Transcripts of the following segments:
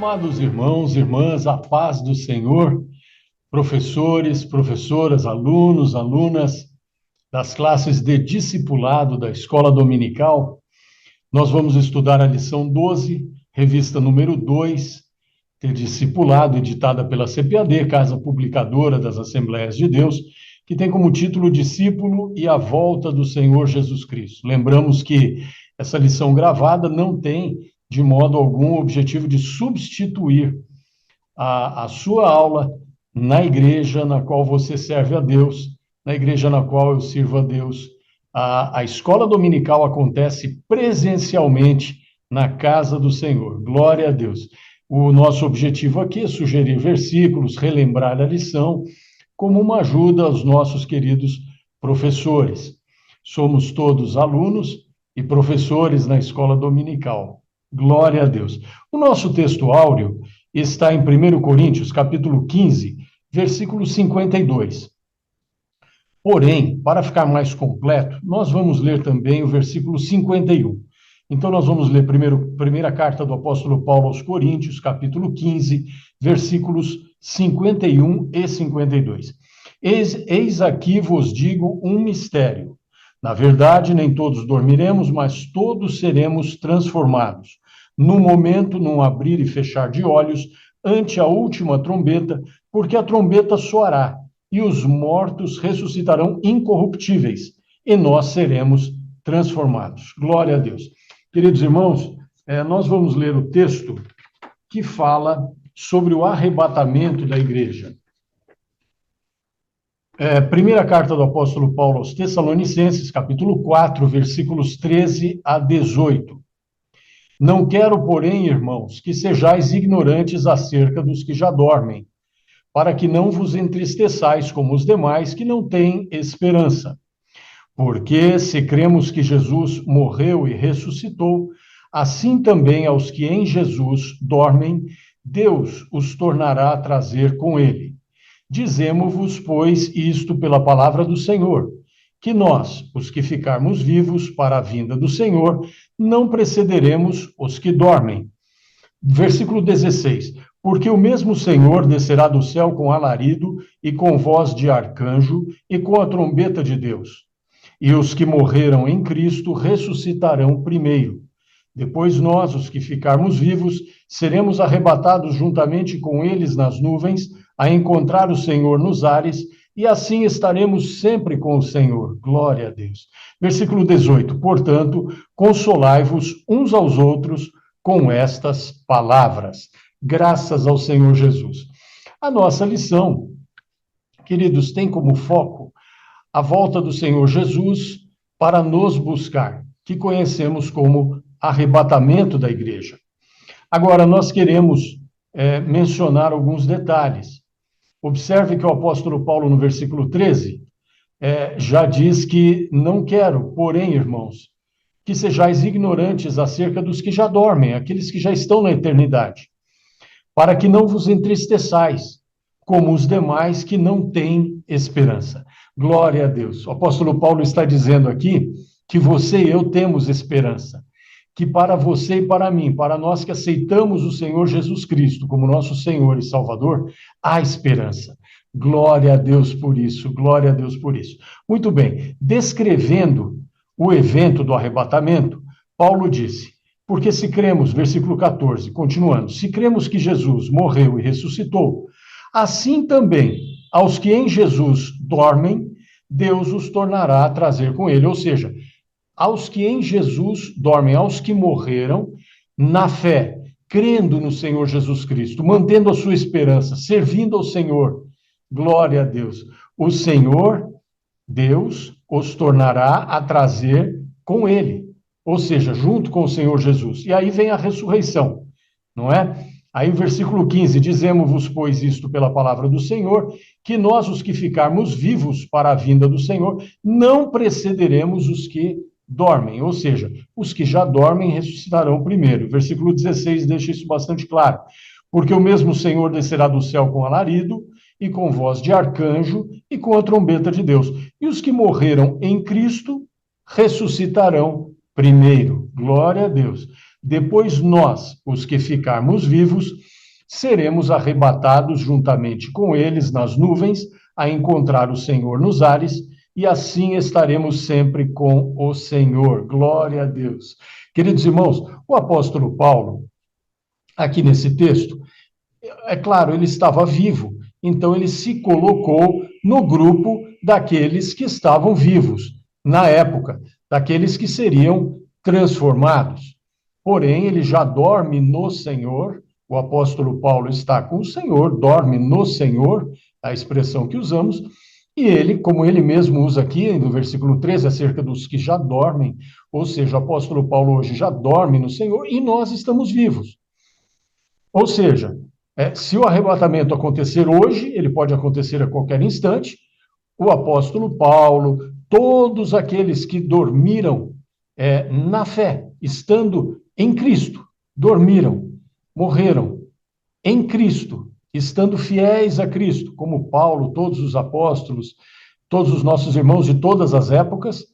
Amados irmãos, irmãs, a paz do Senhor, professores, professoras, alunos, alunas das classes de discipulado da Escola Dominical, nós vamos estudar a lição 12, revista número 2, de discipulado, editada pela CPAD, Casa Publicadora das Assembleias de Deus, que tem como título Discípulo e a Volta do Senhor Jesus Cristo. Lembramos que essa lição gravada não tem, de modo algum, o objetivo de substituir a sua aula na igreja na qual você serve a Deus, na igreja na qual eu sirvo a Deus. A escola dominical acontece presencialmente na casa do Senhor. Glória a Deus. O nosso objetivo aqui é sugerir versículos, relembrar a lição, como uma ajuda aos nossos queridos professores. Somos todos alunos e professores na escola dominical. Glória a Deus. O nosso texto áureo está em 1 Coríntios, capítulo 15, versículo 52. Porém, para ficar mais completo, nós vamos ler também o versículo 51. Então, nós vamos ler primeira carta do apóstolo Paulo aos Coríntios, capítulo 15, versículos 51 e 52. Eis aqui vos digo um mistério. Na verdade, nem todos dormiremos, mas todos seremos transformados. No momento, num abrir e fechar de olhos, ante a última trombeta, porque a trombeta soará, e os mortos ressuscitarão incorruptíveis, e nós seremos transformados. Glória a Deus. Queridos irmãos, nós vamos ler o texto que fala sobre o arrebatamento da igreja. Primeira carta do apóstolo Paulo aos Tessalonicenses, capítulo 4, versículos 13 a 18. Não quero, porém, irmãos, que sejais ignorantes acerca dos que já dormem, para que não vos entristeçais como os demais que não têm esperança. Porque, se cremos que Jesus morreu e ressuscitou, assim também aos que em Jesus dormem, Deus os tornará a trazer com ele. Dizemo-vos, pois, isto pela palavra do Senhor, que nós, os que ficarmos vivos para a vinda do Senhor, não precederemos os que dormem. Versículo 16. Porque o mesmo Senhor descerá do céu com alarido e com voz de arcanjo e com a trombeta de Deus. E os que morreram em Cristo ressuscitarão primeiro. Depois nós, os que ficarmos vivos, seremos arrebatados juntamente com eles nas nuvens, a encontrar o Senhor nos ares, e assim estaremos sempre com o Senhor. Glória a Deus. Versículo 18. Portanto, consolai-vos uns aos outros com estas palavras. Graças ao Senhor Jesus. A nossa lição, queridos, tem como foco a volta do Senhor Jesus para nos buscar, que conhecemos como arrebatamento da igreja. Agora, nós queremos mencionar alguns detalhes. Observe que o apóstolo Paulo, no versículo 13, já diz que não quero, porém, irmãos, que sejais ignorantes acerca dos que já dormem, aqueles que já estão na eternidade, para que não vos entristeçais, como os demais que não têm esperança. Glória a Deus. O apóstolo Paulo está dizendo aqui que você e eu temos esperança, que para você e para mim, para nós que aceitamos o Senhor Jesus Cristo como nosso Senhor e Salvador, há esperança. Glória a Deus por isso, glória a Deus por isso. Muito bem, descrevendo o evento do arrebatamento, Paulo disse, porque se cremos, versículo 14, continuando, se cremos que Jesus morreu e ressuscitou, assim também, aos que em Jesus dormem, Deus os tornará a trazer com ele, ou seja, aos que em Jesus dormem, aos que morreram na fé, crendo no Senhor Jesus Cristo, mantendo a sua esperança, servindo ao Senhor. Glória a Deus. O Senhor, Deus, os tornará a trazer com ele, ou seja, junto com o Senhor Jesus. E aí vem a ressurreição, não é? Aí o versículo 15, dizemos-vos, pois, isto pela palavra do Senhor, que nós, os que ficarmos vivos para a vinda do Senhor, não precederemos os que dormem, ou seja, os que já dormem ressuscitarão primeiro. Versículo 16 deixa isso bastante claro. Porque o mesmo Senhor descerá do céu com alarido, e com voz de arcanjo, e com a trombeta de Deus. E os que morreram em Cristo ressuscitarão primeiro. Glória a Deus. Depois nós, os que ficarmos vivos, seremos arrebatados juntamente com eles nas nuvens, a encontrar o Senhor nos ares, e assim estaremos sempre com o Senhor. Glória a Deus. Queridos irmãos, o apóstolo Paulo, aqui nesse texto, é claro, ele estava vivo, então ele se colocou no grupo daqueles que estavam vivos na época, daqueles que seriam transformados. Porém, ele já dorme no Senhor, o apóstolo Paulo está com o Senhor, dorme no Senhor, a expressão que usamos, e ele, como ele mesmo usa aqui no versículo 13, acerca dos que já dormem, ou seja, o apóstolo Paulo hoje já dorme no Senhor e nós estamos vivos. Ou seja, se o arrebatamento acontecer hoje, ele pode acontecer a qualquer instante, o apóstolo Paulo, todos aqueles que dormiram na fé, estando em Cristo, dormiram, morreram em Cristo, estando fiéis a Cristo, como Paulo, todos os apóstolos, todos os nossos irmãos de todas as épocas,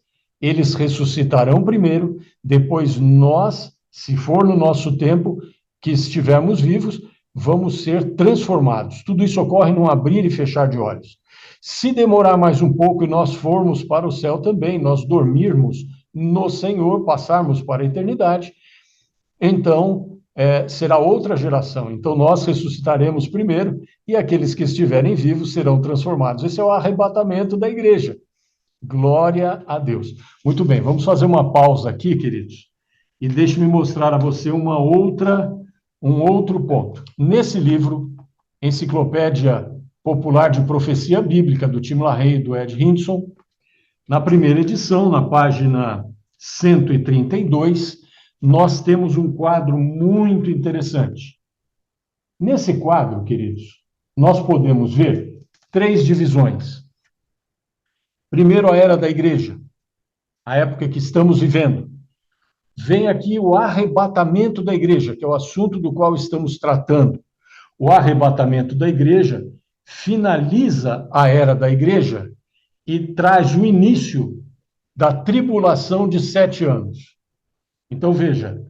eles ressuscitarão primeiro, depois nós, se for no nosso tempo, que estivermos vivos, vamos ser transformados. Tudo isso ocorre num abrir e fechar de olhos. Se demorar mais um pouco e nós formos para o céu também, nós dormirmos no Senhor, passarmos para a eternidade, então será outra geração. Então nós ressuscitaremos primeiro e aqueles que estiverem vivos serão transformados. Esse é o arrebatamento da igreja. Glória a Deus. Muito bem, vamos fazer uma pausa aqui, queridos, e deixe-me mostrar a você um outro ponto. Nesse livro, Enciclopédia Popular de Profecia Bíblica, do Tim LaHaye e do Ed Hindson, na primeira edição, na página 132, nós temos um quadro muito interessante. Nesse quadro, queridos, nós podemos ver 3 divisões. Primeiro, a era da igreja, a época que estamos vivendo. Vem aqui o arrebatamento da igreja, que é o assunto do qual estamos tratando. O arrebatamento da igreja finaliza a era da igreja e traz o início da tribulação de 7 anos. Então, veja,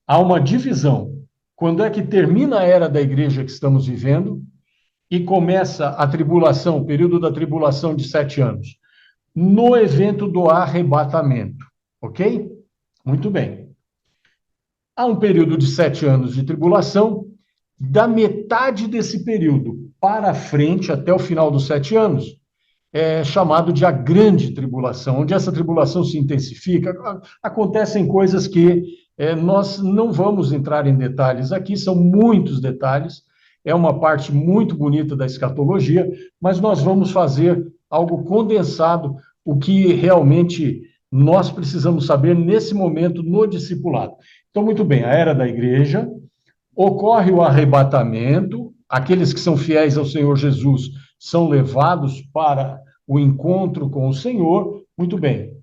há uma divisão. Quando é que termina a era da igreja que estamos vivendo e começa a tribulação, o período da tribulação de 7 anos? No evento do arrebatamento, ok? Muito bem. Há um período de 7 anos de tribulação, da metade desse período para frente, até o final dos 7 anos, é chamado de a grande tribulação, onde essa tribulação se intensifica. Acontecem coisas que nós não vamos entrar em detalhes aqui, são muitos detalhes, é uma parte muito bonita da escatologia, mas nós vamos fazer algo condensado, o que realmente nós precisamos saber nesse momento no discipulado. Então, muito bem, a era da igreja, ocorre o arrebatamento, aqueles que são fiéis ao Senhor Jesus são levados para o encontro com o Senhor, muito bem.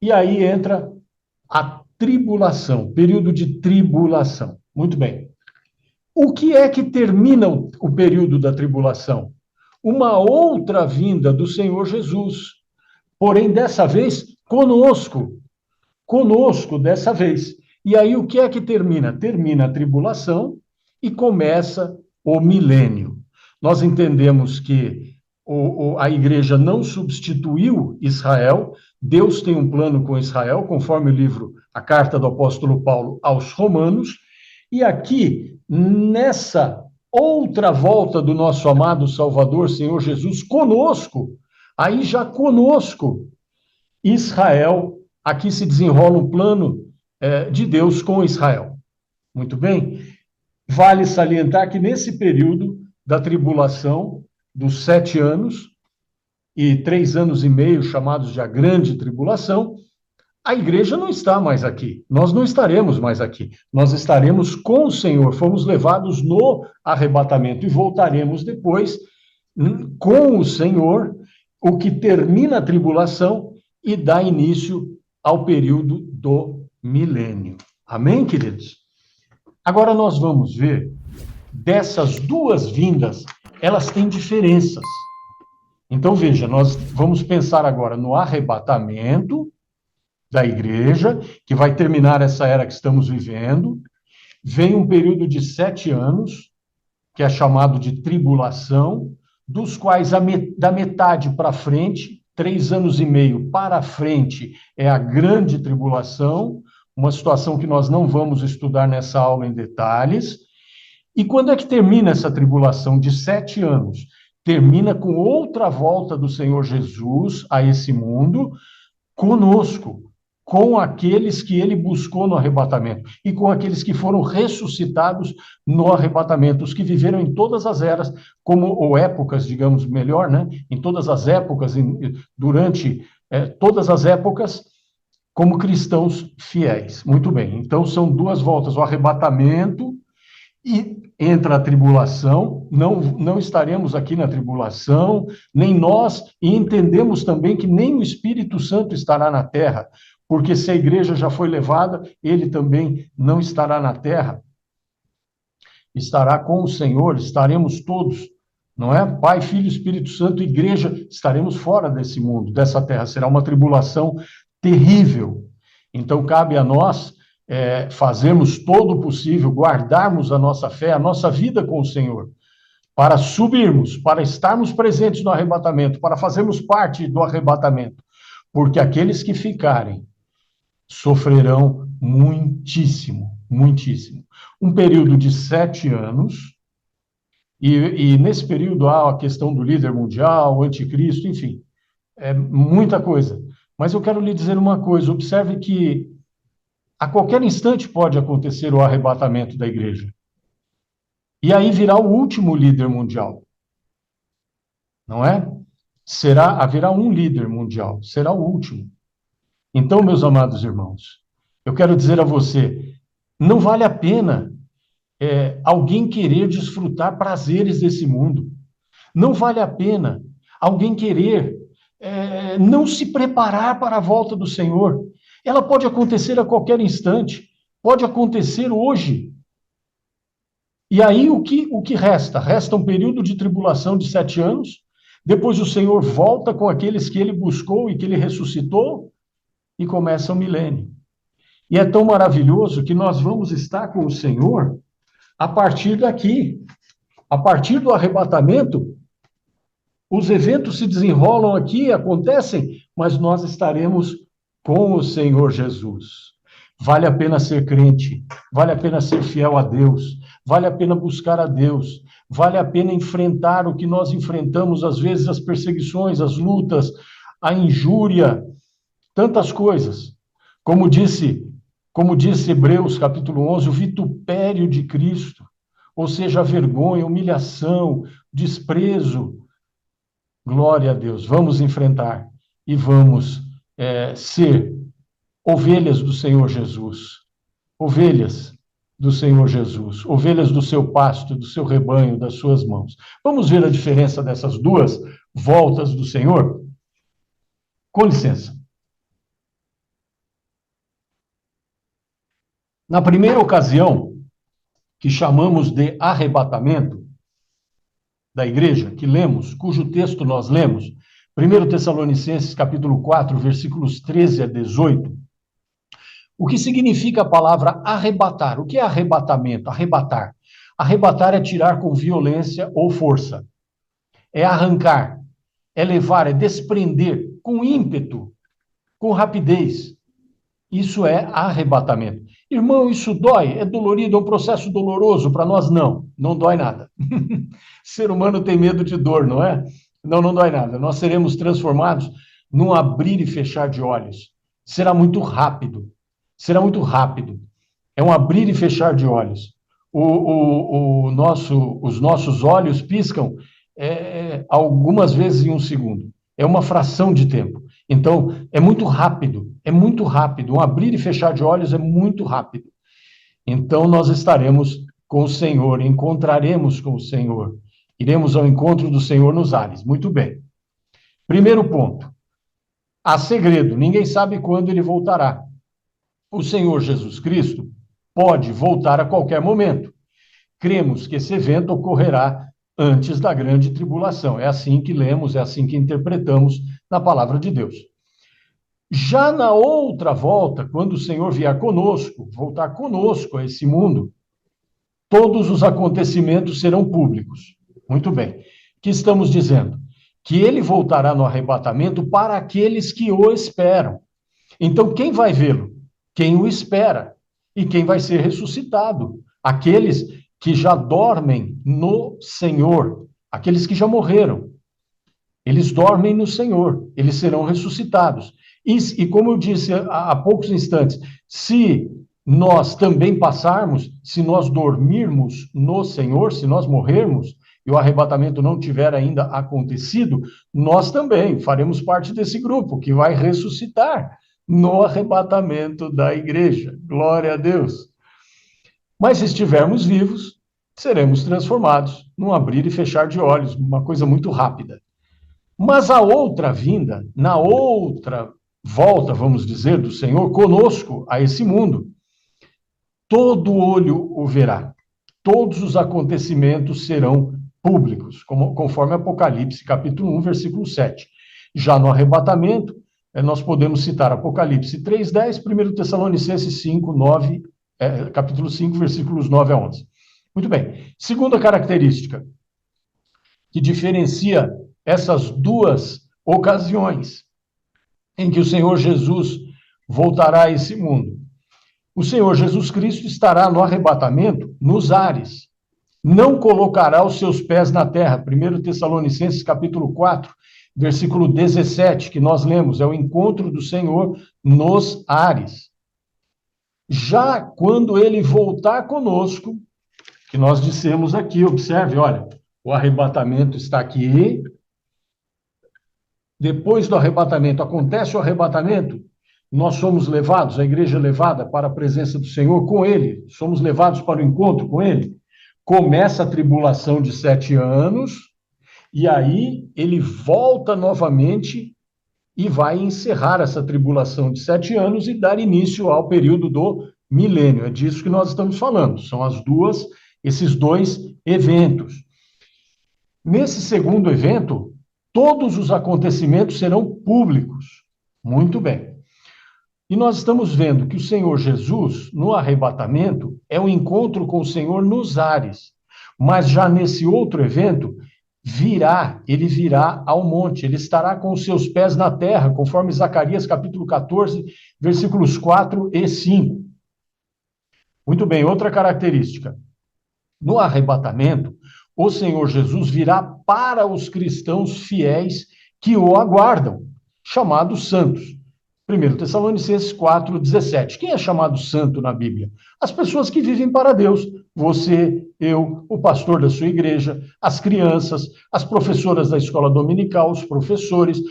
E aí entra a tribulação, período de tribulação. Muito bem. O que é que termina o período da tribulação? Uma outra vinda do Senhor Jesus, porém dessa vez conosco dessa vez. E aí o que é que termina? Termina a tribulação e começa o milênio. Nós entendemos que a igreja não substituiu Israel, Deus tem um plano com Israel, conforme o livro, a carta do apóstolo Paulo aos Romanos, e aqui, nessa outra volta do nosso amado Salvador, Senhor Jesus, conosco, aí já conosco, Israel, aqui se desenrola um plano de Deus com Israel. Muito bem? Vale salientar que nesse período da tribulação, dos 7 anos e 3 anos e meio, chamados de a grande tribulação, a igreja não está mais aqui. Nós não estaremos mais aqui. Nós estaremos com o Senhor. Fomos levados no arrebatamento e voltaremos depois com o Senhor, o que termina a tribulação e dá início ao período do milênio. Amém, queridos? Agora nós vamos ver dessas 2 vindas, elas têm diferenças. Então, veja, nós vamos pensar agora no arrebatamento da igreja, que vai terminar essa era que estamos vivendo. Vem um período de 7 anos, que é chamado de tribulação, dos quais da metade para frente, 3 anos e meio para frente, é a grande tribulação, uma situação que nós não vamos estudar nessa aula em detalhes. E quando é que termina essa tribulação de 7 anos? Termina com outra volta do Senhor Jesus a esse mundo, conosco, com aqueles que ele buscou no arrebatamento e com aqueles que foram ressuscitados no arrebatamento, os que viveram em todas as eras, ou épocas, digamos melhor, né? Em todas as épocas, durante todas as épocas, como cristãos fiéis. Muito bem, então são duas voltas, o arrebatamento e entra a tribulação, não estaremos aqui na tribulação, nem nós, e entendemos também que nem o Espírito Santo estará na terra, porque se a igreja já foi levada, ele também não estará na terra, estará com o Senhor, estaremos todos, não é? Pai, Filho, Espírito Santo, igreja, estaremos fora desse mundo, dessa terra, será uma tribulação terrível. Então, cabe a nós fazermos todo o possível, guardarmos a nossa fé, a nossa vida com o Senhor, para subirmos, para estarmos presentes no arrebatamento, para fazermos parte do arrebatamento, porque aqueles que ficarem sofrerão muitíssimo, muitíssimo. Um período de 7 anos, e nesse período há a questão do líder mundial, o anticristo, enfim, é muita coisa. Mas eu quero lhe dizer uma coisa, observe que a qualquer instante pode acontecer o arrebatamento da igreja. E aí virá o último líder mundial. Não é? Haverá um líder mundial, será o último. Então, meus amados irmãos, eu quero dizer a você, não vale a pena alguém querer desfrutar prazeres desse mundo. Não vale a pena alguém querer não se preparar para a volta do Senhor. Ela pode acontecer a qualquer instante, pode acontecer hoje. E aí o que resta? Resta um período de tribulação de 7 anos, depois o Senhor volta com aqueles que ele buscou e que ele ressuscitou, e começa o milênio. E é tão maravilhoso que nós vamos estar com o Senhor a partir daqui, a partir do arrebatamento. Os eventos se desenrolam aqui, acontecem, mas nós estaremos com o Senhor Jesus. Vale a pena ser crente, vale a pena ser fiel a Deus, vale a pena buscar a Deus, vale a pena enfrentar o que nós enfrentamos, às vezes as perseguições, as lutas, a injúria, tantas coisas. Como disse Hebreus capítulo 11, o vitupério de Cristo, ou seja, a vergonha, a humilhação, desprezo. Glória a Deus, vamos enfrentar e vamos ser ovelhas do Senhor Jesus, ovelhas do Senhor Jesus, ovelhas do seu pasto, do seu rebanho, das suas mãos. Vamos ver a diferença dessas duas voltas do Senhor? Com licença. Na primeira ocasião, que chamamos de arrebatamento da igreja, que lemos, cujo texto nós lemos, 1 Tessalonicenses capítulo 4, versículos 13 a 18, o que significa a palavra arrebatar? O que é arrebatamento? Arrebatar. Arrebatar é tirar com violência ou força. É arrancar, é levar, é desprender com ímpeto, com rapidez. Isso é arrebatamento. Irmão, isso dói? É dolorido? É um processo doloroso? Para nós, não. Não dói nada. Ser humano tem medo de dor, não é? Não dói nada. Nós seremos transformados num abrir e fechar de olhos. Será muito rápido. Será muito rápido. É um abrir e fechar de olhos. Os nossos olhos piscam algumas vezes em um segundo. É uma fração de tempo. Então, é muito rápido. É muito rápido. Um abrir e fechar de olhos é muito rápido. Então, nós estaremos com o Senhor, encontraremos com o Senhor. Iremos ao encontro do Senhor nos ares. Muito bem. Primeiro ponto. Há segredo. Ninguém sabe quando ele voltará. O Senhor Jesus Cristo pode voltar a qualquer momento. Cremos que esse evento ocorrerá antes da grande tribulação. É assim que lemos, é assim que interpretamos na palavra de Deus. Já na outra volta, quando o Senhor vier conosco, voltar conosco a esse mundo, todos os acontecimentos serão públicos. Muito bem. O que estamos dizendo? Que ele voltará no arrebatamento para aqueles que o esperam. Então, quem vai vê-lo? Quem o espera. E quem vai ser ressuscitado? Aqueles que já dormem no Senhor, aqueles que já morreram. Eles dormem no Senhor, eles serão ressuscitados. E como eu disse há poucos instantes, se nós também passarmos, se nós dormirmos no Senhor, se nós morrermos, e o arrebatamento não tiver ainda acontecido, nós também faremos parte desse grupo que vai ressuscitar no arrebatamento da igreja. Glória a Deus. Mas se estivermos vivos, seremos transformados num abrir e fechar de olhos, uma coisa muito rápida. Mas a outra vinda, na outra volta, vamos dizer, do Senhor conosco a esse mundo, todo olho o verá. Todos os acontecimentos serão públicos, conforme Apocalipse, capítulo 1, versículo 7. Já no arrebatamento, nós podemos citar Apocalipse 3:10, 1 Tessalonicenses 5:9, capítulo 5, versículos 9 a 11. Muito bem. Segunda característica que diferencia essas duas ocasiões em que o Senhor Jesus voltará a esse mundo. O Senhor Jesus Cristo estará no arrebatamento nos ares. Não colocará os seus pés na terra. 1 Tessalonicenses capítulo 4, versículo 17, que nós lemos, é o encontro do Senhor nos ares. Já quando ele voltar conosco, que nós dissemos aqui, observe, olha, o arrebatamento está aqui. Depois do arrebatamento, acontece o arrebatamento, nós somos levados, a igreja é levada para a presença do Senhor com ele, somos levados para o encontro com ele. Começa a tribulação de 7 anos, e aí ele volta novamente e vai encerrar essa tribulação de 7 anos e dar início ao período do milênio. É disso que nós estamos falando, são esses dois eventos. Nesse segundo evento, todos os acontecimentos serão públicos. Muito bem. E nós estamos vendo que o Senhor Jesus, no arrebatamento, é um encontro com o Senhor nos ares. Mas já nesse outro evento, ele virá ao monte, ele estará com os seus pés na terra, conforme Zacarias capítulo 14, versículos 4 e 5. Muito bem, outra característica. No arrebatamento, o Senhor Jesus virá para os cristãos fiéis que o aguardam, chamados santos. 1 Tessalonicenses 4:17. Quem é chamado santo na Bíblia? As pessoas que vivem para Deus. Você, eu, o pastor da sua igreja, as crianças, as professoras da escola dominical, os professores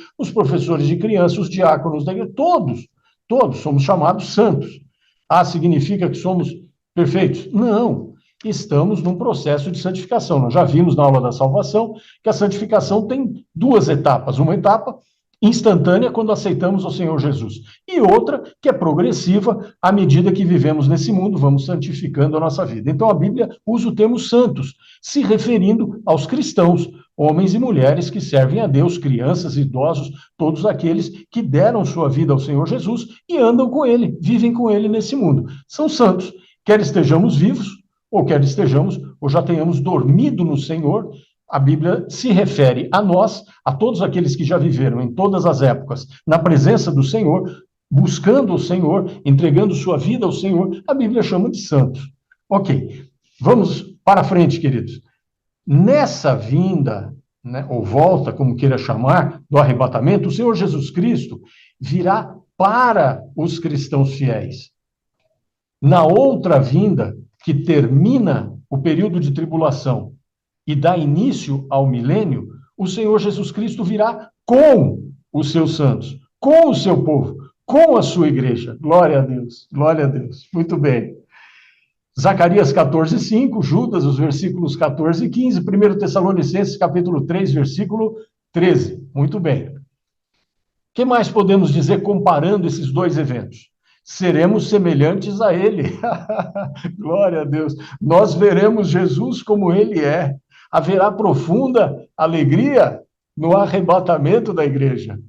de crianças, os diáconos da igreja, todos somos chamados santos. Significa que somos perfeitos? Não. Estamos num processo de santificação. Nós já vimos na aula da salvação que a santificação tem 2 etapas. Uma etapa instantânea, quando aceitamos o Senhor Jesus. E outra, que é progressiva, à medida que vivemos nesse mundo, vamos santificando a nossa vida. Então, a Bíblia usa o termo santos, se referindo aos cristãos, homens e mulheres que servem a Deus, crianças, idosos, todos aqueles que deram sua vida ao Senhor Jesus e andam com Ele, vivem com Ele nesse mundo. São santos, quer estejamos vivos, ou quer estejamos, ou já tenhamos dormido no Senhor. A Bíblia se refere a nós, a todos aqueles que já viveram em todas as épocas, na presença do Senhor, buscando o Senhor, entregando sua vida ao Senhor. A Bíblia chama de santos. Ok, vamos para frente, queridos. Nessa vinda, né, ou volta, como queira chamar, do arrebatamento, o Senhor Jesus Cristo virá para os cristãos fiéis. Na outra vinda, que termina o período de tribulação e dá início ao milênio, o Senhor Jesus Cristo virá com os seus santos, com o seu povo, com a sua igreja. Glória a Deus, glória a Deus. Muito bem. Zacarias 14:5, Judas, os versículos 14 e 15, 1 Tessalonicenses capítulo 3, versículo 13. Muito bem. O que mais podemos dizer comparando esses dois eventos? Seremos semelhantes a ele. Glória a Deus. Nós veremos Jesus como ele é. Haverá profunda alegria no arrebatamento da igreja.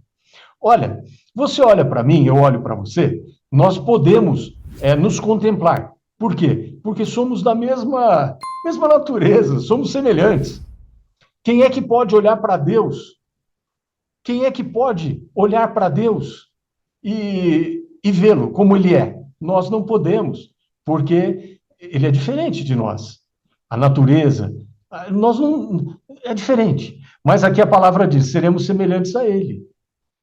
Olha, você olha para mim, eu olho para você, nós podemos nos contemplar. Por quê? Porque somos da mesma natureza, somos semelhantes. Quem é que pode olhar para Deus? Quem é que pode olhar para Deus e vê-lo como ele é? Nós não podemos, porque ele é diferente de nós. A natureza, nós não, é diferente. Mas aqui a palavra diz: seremos semelhantes a ele,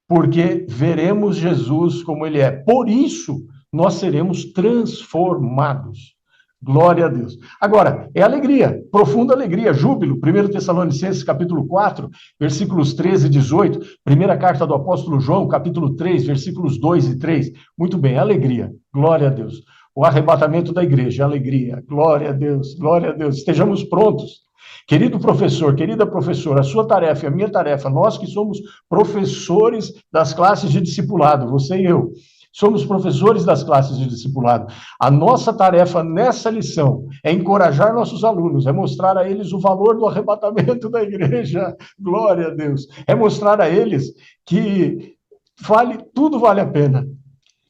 porque veremos Jesus como ele é. Por isso, nós seremos transformados. Glória a Deus. Agora, é alegria, profunda alegria, júbilo. 1 Tessalonicenses, capítulo 4, versículos 13 e 18. Primeira carta do apóstolo João, capítulo 3, versículos 2 e 3. Muito bem, alegria. Glória a Deus. O arrebatamento da igreja, alegria. Glória a Deus, glória a Deus. Estejamos prontos. Querido professor, querida professora, a sua tarefa e a minha tarefa, nós que somos professores das classes de discipulado, você e eu, somos professores das classes de discipulado. A nossa tarefa nessa lição é encorajar nossos alunos, é mostrar a eles o valor do arrebatamento da igreja. Glória a Deus. É mostrar a eles que tudo vale a pena.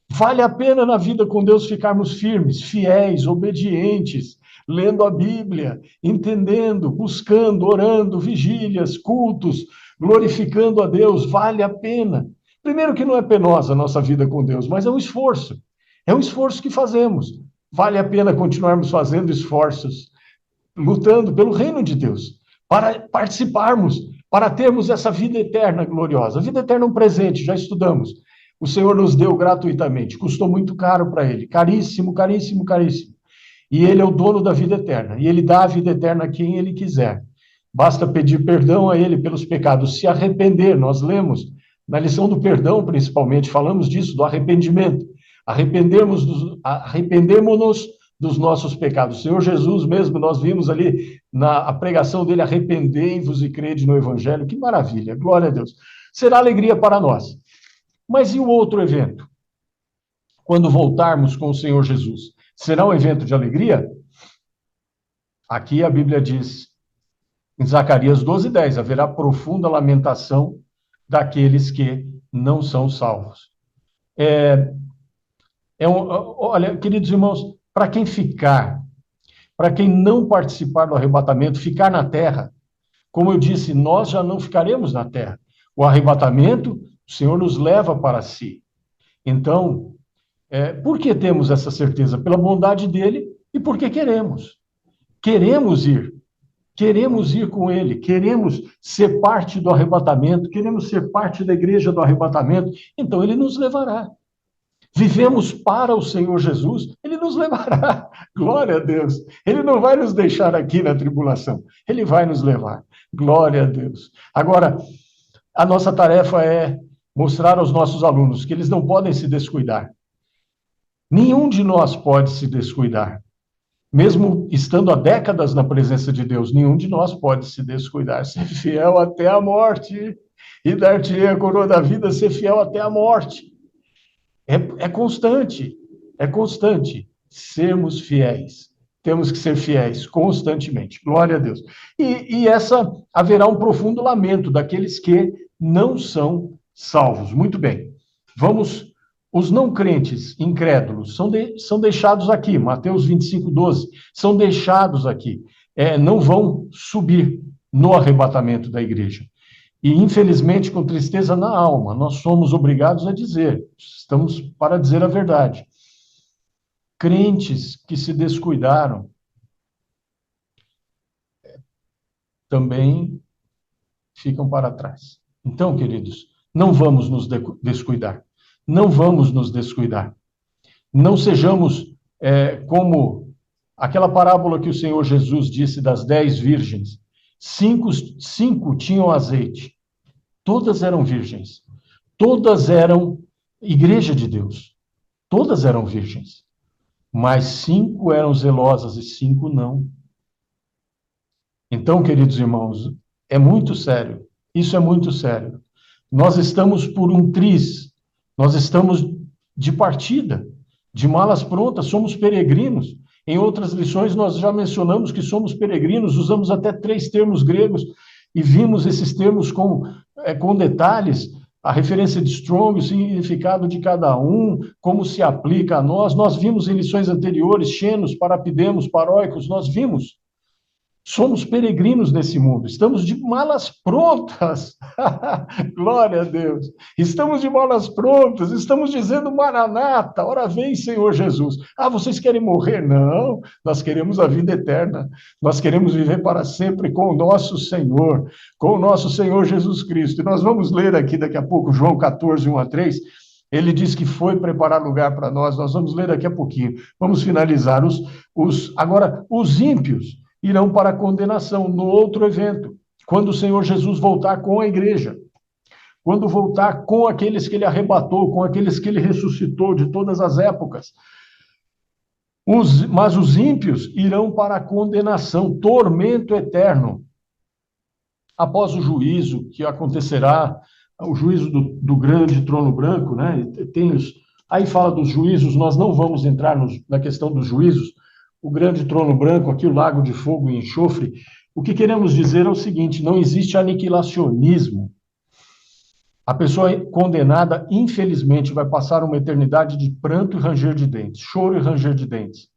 Vale a pena na vida com Deus ficarmos firmes, fiéis, obedientes, lendo a Bíblia, entendendo, buscando, orando, vigílias, cultos, glorificando a Deus. Vale a pena. Primeiro que não é penosa a nossa vida com Deus, mas é um esforço. É um esforço que fazemos. Vale a pena continuarmos fazendo esforços, lutando pelo reino de Deus, para participarmos, para termos essa vida eterna gloriosa. A vida eterna é um presente, já estudamos. O Senhor nos deu gratuitamente, custou muito caro para Ele, caríssimo, caríssimo, caríssimo. E Ele é o dono da vida eterna, e Ele dá a vida eterna a quem Ele quiser. Basta pedir perdão a Ele pelos pecados, se arrepender. Nós lemos na lição do perdão, principalmente, falamos disso, do arrependimento. Arrependemos-nos dos nossos pecados. O Senhor Jesus mesmo, nós vimos ali na pregação dele: arrependei-vos e crede no Evangelho. Que maravilha, glória a Deus. Será alegria para nós. Mas e o outro evento? Quando voltarmos com o Senhor Jesus, será um evento de alegria? Aqui a Bíblia diz, em Zacarias 12:10, haverá profunda lamentação daqueles que não são salvos. Olha, queridos irmãos, para quem ficar, para quem não participar do arrebatamento, ficar na terra, como eu disse, nós já não ficaremos na terra. O arrebatamento, o Senhor nos leva para si. Então, por que temos essa certeza? Pela bondade dele e porque queremos. Queremos ir com ele, queremos ser parte do arrebatamento, queremos ser parte da igreja do arrebatamento, então ele nos levará. Vivemos para o Senhor Jesus, ele nos levará. Glória a Deus. Ele não vai nos deixar aqui na tribulação, ele vai nos levar. Glória a Deus. Agora, a nossa tarefa é mostrar aos nossos alunos que eles não podem se descuidar. Nenhum de nós pode se descuidar. Mesmo estando há décadas na presença de Deus, nenhum de nós pode se descuidar. Ser fiel até a morte e dar-te a coroa da vida, ser fiel até a morte. É constante, sermos fiéis. Temos que ser fiéis constantemente. Glória a Deus. E haverá um profundo lamento daqueles que não são salvos. Muito bem. Os não crentes, incrédulos, são deixados aqui. Mateus 25:12. São deixados aqui. Não vão subir no arrebatamento da igreja. E, infelizmente, com tristeza na alma, nós somos obrigados a dizer, estamos para dizer a verdade. Crentes que se descuidaram também ficam para trás. Então, queridos, não vamos nos descuidar. Não vamos nos descuidar. Não sejamos como aquela parábola que o Senhor Jesus disse das 10 virgens. Cinco tinham azeite. Todas eram virgens. Todas eram igreja de Deus. Todas eram virgens. Mas 5 eram zelosas e 5 não. Então, queridos irmãos, é muito sério. Isso é muito sério. Nós estamos por um triz. Nós estamos de partida, de malas prontas, somos peregrinos. Em outras lições nós já mencionamos que somos peregrinos, usamos até 3 termos gregos e vimos esses termos com detalhes. A referência de Strong, o significado de cada um, como se aplica a nós. Nós vimos em lições anteriores, xenos, parapidemos, paróicos, nós vimos. Somos peregrinos nesse mundo, estamos de malas prontas. Glória a Deus. Estamos de malas prontas, estamos dizendo Maranata, ora vem, Senhor Jesus. Ah, vocês querem morrer? Não, nós queremos a vida eterna. Nós queremos viver para sempre com o nosso Senhor, com o nosso Senhor Jesus Cristo. E nós vamos ler aqui daqui a pouco João 14, 1 a 3. Ele diz que foi preparar lugar para nós. Nós vamos ler daqui a pouquinho. Vamos finalizar agora os ímpios irão para a condenação no outro evento, quando o Senhor Jesus voltar com a igreja, quando voltar com aqueles que ele arrebatou, com aqueles que ele ressuscitou de todas as épocas. Mas os ímpios irão para a condenação, tormento eterno, após o juízo que acontecerá, o juízo do grande trono branco, né? Aí fala dos juízos, nós não vamos entrar na questão dos juízos, o grande trono branco, aqui o lago de fogo e enxofre. O que queremos dizer é o seguinte: não existe aniquilacionismo. A pessoa condenada, infelizmente, vai passar uma eternidade de pranto e ranger de dentes, choro e ranger de dentes.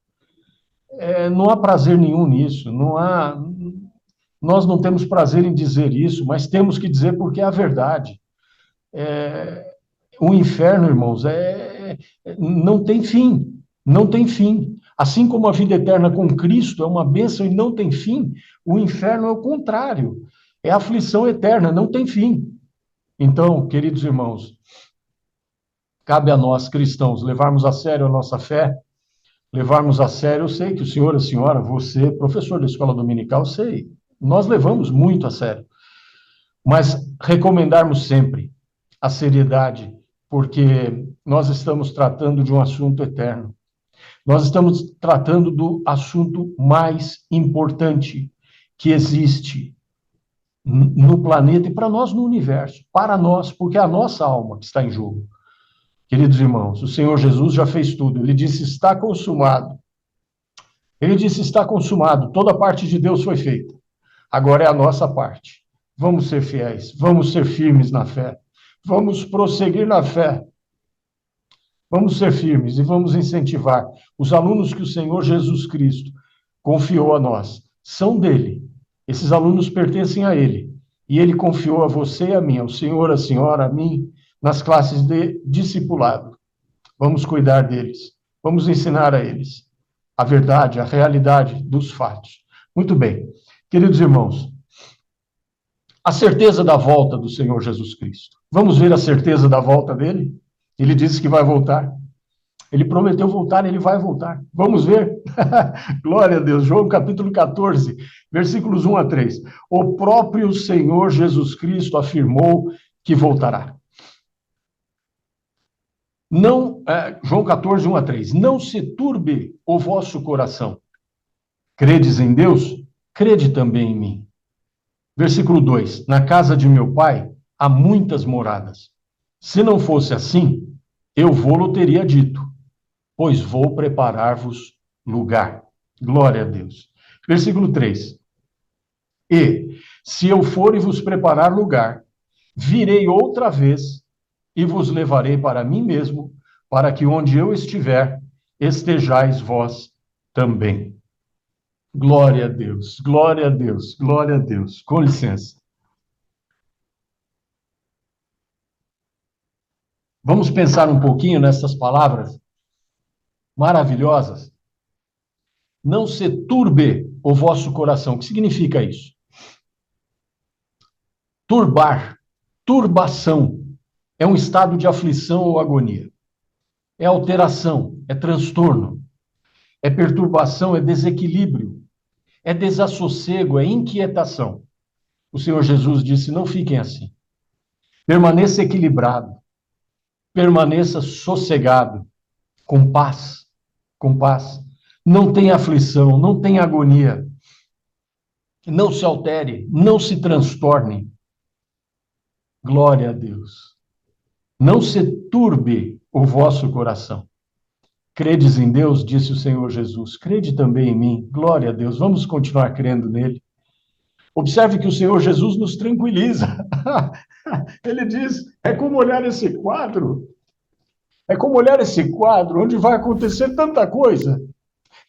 Não há prazer nenhum nisso, nós não temos prazer em dizer isso, mas temos que dizer porque é a verdade. O inferno, irmãos, não tem fim, não tem fim. Assim como a vida eterna com Cristo é uma bênção e não tem fim, o inferno é o contrário. É aflição eterna, não tem fim. Então, queridos irmãos, cabe a nós, cristãos, levarmos a sério a nossa fé, levarmos a sério, eu sei que o senhor, a senhora, você, professor da escola dominical, sei, nós levamos muito a sério, mas recomendarmos sempre a seriedade, porque nós estamos tratando de um assunto eterno. Nós estamos tratando do assunto mais importante que existe no planeta e para nós no universo, para nós, porque é a nossa alma que está em jogo. Queridos irmãos, o Senhor Jesus já fez tudo. Ele disse: está consumado. Ele disse: está consumado. Toda a parte de Deus foi feita. Agora é a nossa parte. Vamos ser fiéis, vamos ser firmes na fé, vamos prosseguir na fé. Vamos ser firmes e vamos incentivar. Os alunos que o Senhor Jesus Cristo confiou a nós são dele. Esses alunos pertencem a ele. E ele confiou a você e a mim, ao senhor, a senhora, a mim, nas classes de discipulado. Vamos cuidar deles. Vamos ensinar a eles a verdade, a realidade dos fatos. Muito bem. Queridos irmãos, a certeza da volta do Senhor Jesus Cristo. Vamos ver a certeza da volta dele? Ele disse que vai voltar. Ele prometeu voltar, ele vai voltar. Vamos ver? Glória a Deus. João capítulo 14, versículos 1 a 3. O próprio Senhor Jesus Cristo afirmou que voltará. João 14, 1 a 3. Não se turbe o vosso coração. Credes em Deus? Crede também em mim. Versículo 2. Na casa de meu pai há muitas moradas. Se não fosse assim, eu vou-lo teria dito, pois vou preparar-vos lugar. Glória a Deus. Versículo 3. E, se eu for e vos preparar lugar, virei outra vez e vos levarei para mim mesmo, para que onde eu estiver, estejais vós também. Glória a Deus, glória a Deus, glória a Deus. Com licença. Vamos pensar um pouquinho nessas palavras maravilhosas. Não se turbe o vosso coração. O que significa isso? Turbar, turbação, é um estado de aflição ou agonia. É alteração, é transtorno, é perturbação, é desequilíbrio, é desassossego, é inquietação. O Senhor Jesus disse: não fiquem assim. Permaneça equilibrado, permaneça sossegado, com paz, com paz. Não tenha aflição, não tenha agonia. Não se altere, não se transtorne. Glória a Deus. Não se turbe o vosso coração. Credes em Deus, disse o Senhor Jesus. Crede também em mim. Glória a Deus. Vamos continuar crendo nele. Observe que o Senhor Jesus nos tranquiliza. Ele diz: é como olhar esse quadro, é como olhar esse quadro onde vai acontecer tanta coisa.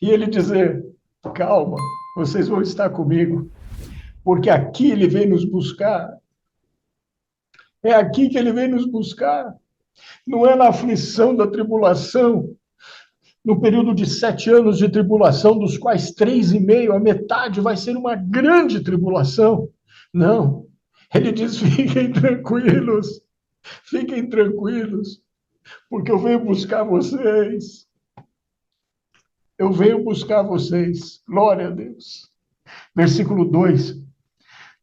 E ele dizer: calma, vocês vão estar comigo, porque aqui ele vem nos buscar. É aqui que ele vem nos buscar. Não é na aflição da tribulação, no período de 7 anos de tribulação, dos quais 3,5, a metade vai ser uma grande tribulação. Não. Ele diz: fiquem tranquilos, porque eu venho buscar vocês. Eu venho buscar vocês. Glória a Deus. Versículo 2: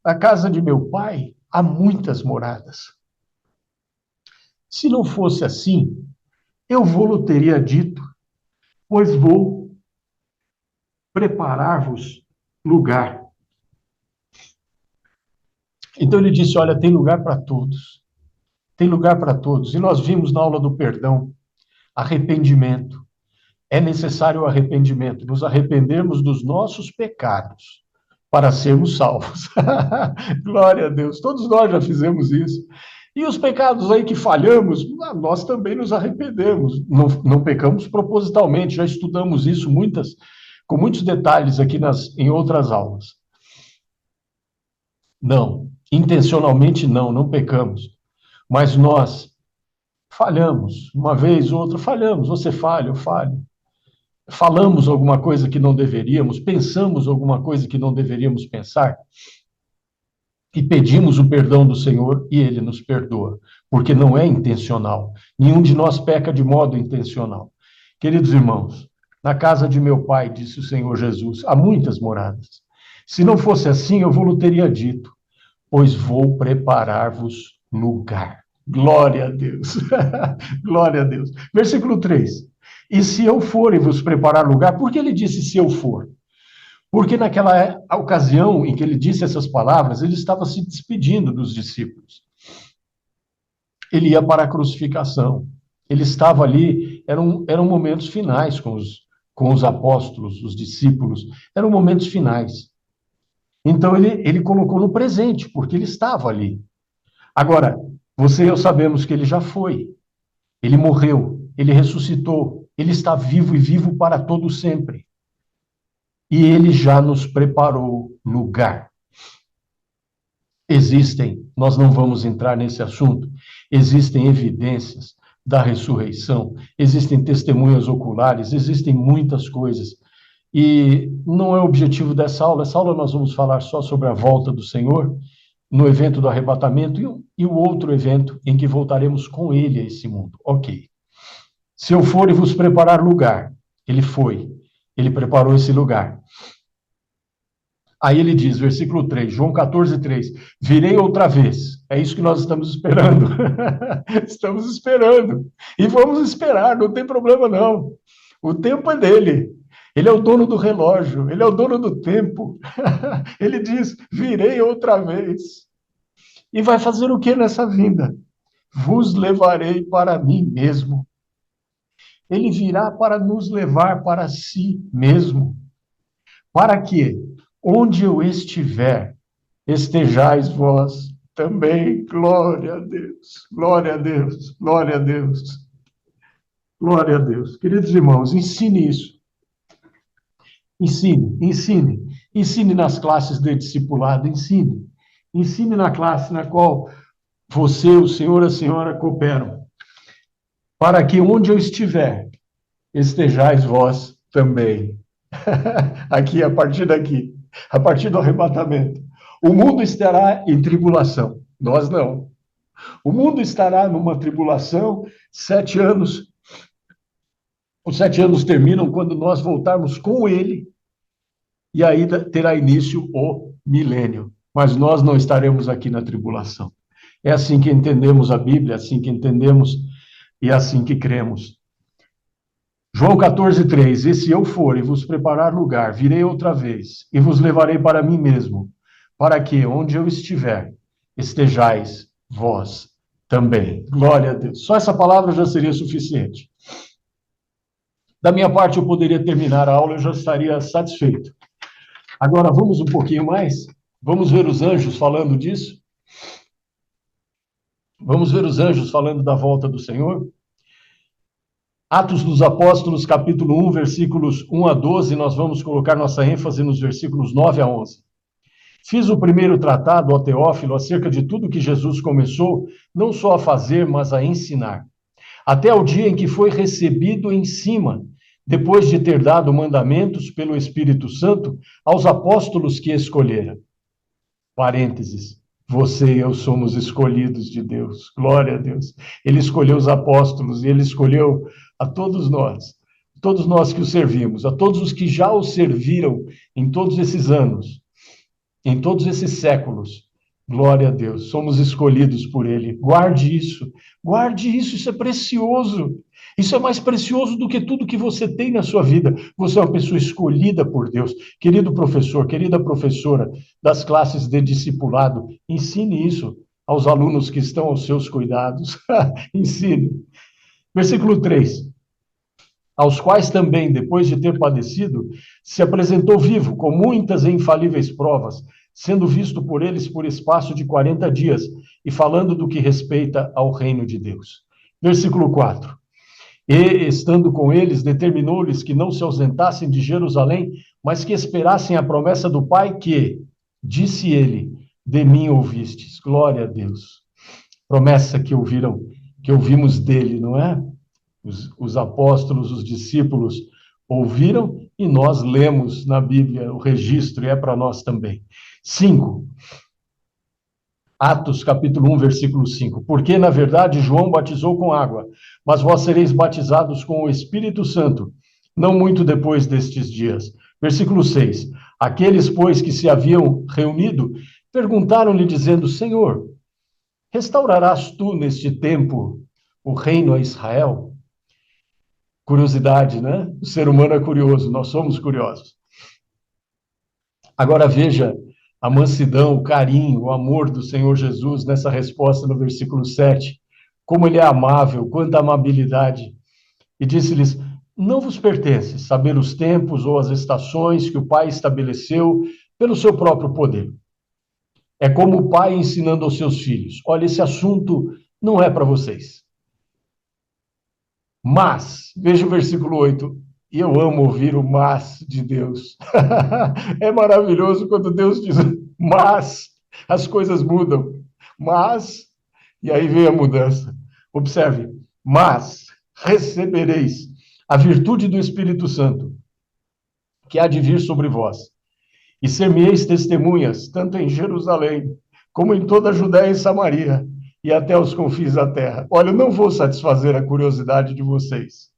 na casa de meu pai há muitas moradas. Se não fosse assim, eu vou-lhe teria dito, pois vou preparar-vos lugar. Então ele disse: olha, tem lugar para todos. Tem lugar para todos. E nós vimos na aula do perdão, arrependimento. É necessário o arrependimento, nos arrependermos dos nossos pecados para sermos salvos. Glória a Deus. Todos nós já fizemos isso. E os pecados aí que falhamos, nós também nos arrependemos. Não pecamos propositalmente, já estudamos isso com muitos detalhes aqui em outras aulas. Não, intencionalmente não pecamos. Mas nós falhamos, uma vez ou outra falhamos, você falha, eu falho. Falamos alguma coisa que não deveríamos, pensamos alguma coisa que não deveríamos pensar, e pedimos o perdão do Senhor e Ele nos perdoa, porque não é intencional. Nenhum de nós peca de modo intencional. Queridos irmãos, na casa de meu pai, disse o Senhor Jesus, há muitas moradas. Se não fosse assim, eu vou-lhe teria dito, pois vou preparar-vos lugar. Glória a Deus. Glória a Deus. Versículo 3. E se eu for e vos preparar lugar, por que ele disse se eu for? Porque naquela ocasião em que ele disse essas palavras, ele estava se despedindo dos discípulos. Ele ia para a crucificação. Ele estava ali, eram momentos finais com os apóstolos, os discípulos, eram momentos finais. Então ele colocou no presente, porque ele estava ali. Agora, você e eu sabemos que ele já foi. Ele morreu, ele ressuscitou, ele está vivo e vivo para todo sempre. E ele já nos preparou lugar. Nós não vamos entrar nesse assunto, existem evidências da ressurreição, existem testemunhas oculares, existem muitas coisas. E não é o objetivo dessa aula. Essa aula nós vamos falar só sobre a volta do Senhor, no evento do arrebatamento e o outro evento em que voltaremos com ele a esse mundo. Ok. Se eu for e vos preparar lugar, ele foi, ele preparou esse lugar. Aí ele diz, versículo 3, João 14:3, virei outra vez. É isso que nós estamos esperando. Estamos esperando. E vamos esperar, não tem problema não. O tempo é dele. Ele é o dono do relógio, ele é o dono do tempo. Ele diz, virei outra vez. E vai fazer o que nessa vinda? Vos levarei para mim mesmo. Ele virá para nos levar para si mesmo. Para que, onde eu estiver, estejais vós também. Glória a Deus, glória a Deus, glória a Deus. Glória a Deus. Queridos irmãos, ensine isso. Ensine nas classes de discipulado, ensine na classe na qual você, o senhor, a senhora cooperam, para que onde eu estiver, estejais vós também. Aqui, a partir daqui, a partir do arrebatamento. O mundo estará em tribulação, nós não. O mundo estará numa tribulação, 7 anos. Os 7 anos terminam quando nós voltarmos com ele, e aí terá início o milênio. Mas nós não estaremos aqui na tribulação. É assim que entendemos a Bíblia, é assim que entendemos e é assim que cremos. João 14:3, e se eu for e vos preparar lugar, virei outra vez e vos levarei para mim mesmo, para que, onde eu estiver, estejais vós também. Glória a Deus. Só essa palavra já seria suficiente. Da minha parte, eu poderia terminar a aula, eu já estaria satisfeito. Agora, vamos um pouquinho mais? Vamos ver os anjos falando disso? Vamos ver os anjos falando da volta do Senhor? Atos dos Apóstolos, capítulo 1, versículos 1 a 12, nós vamos colocar nossa ênfase nos versículos 9 a 11. Fiz o primeiro tratado, ó Teófilo, acerca de tudo que Jesus começou, não só a fazer, mas a ensinar, até o dia em que foi recebido em cima, depois de ter dado mandamentos pelo Espírito Santo aos apóstolos que escolhera. Parênteses. Você e eu somos escolhidos de Deus. Glória a Deus. Ele escolheu os apóstolos e ele escolheu a todos nós que o servimos, a todos os que já o serviram em todos esses anos, em todos esses séculos. Glória a Deus, somos escolhidos por Ele. Guarde isso, isso é precioso. Isso é mais precioso do que tudo que você tem na sua vida. Você é uma pessoa escolhida por Deus. Querido professor, querida professora das classes de discipulado, ensine isso aos alunos que estão aos seus cuidados. Ensine. Versículo 3. Aos quais também, depois de ter padecido, se apresentou vivo, com muitas e infalíveis provas, sendo visto por eles por espaço de 40 dias, e falando do que respeita ao reino de Deus. Versículo 4. E, estando com eles, determinou-lhes que não se ausentassem de Jerusalém, mas que esperassem a promessa do Pai que, disse ele, de mim ouvistes. Glória a Deus. Promessa que ouvimos dele, não é? Os apóstolos, os discípulos ouviram e nós lemos na Bíblia o registro e é para nós também. 5. Atos, capítulo 1, versículo 5. Porque, na verdade, João batizou com água, mas vós sereis batizados com o Espírito Santo, não muito depois destes dias. Versículo 6. Aqueles, pois, que se haviam reunido, perguntaram-lhe, dizendo, Senhor, restaurarás tu neste tempo o reino a Israel? Curiosidade, né? O ser humano é curioso, nós somos curiosos. Agora veja a mansidão, o carinho, o amor do Senhor Jesus nessa resposta no versículo 7. Como ele é amável, quanta amabilidade. E disse-lhes, não vos pertence saber os tempos ou as estações que o Pai estabeleceu pelo seu próprio poder. É como o pai ensinando aos seus filhos. Olha, esse assunto não é para vocês. Mas, veja o versículo 8. E eu amo ouvir o mas de Deus. É maravilhoso quando Deus diz, mas as coisas mudam. Mas, e aí vem a mudança. Observe, mas recebereis a virtude do Espírito Santo, que há de vir sobre vós. E ser-me-eis testemunhas, tanto em Jerusalém, como em toda a Judéia e Samaria, e até os confins da terra. Olha, eu não vou satisfazer a curiosidade de vocês,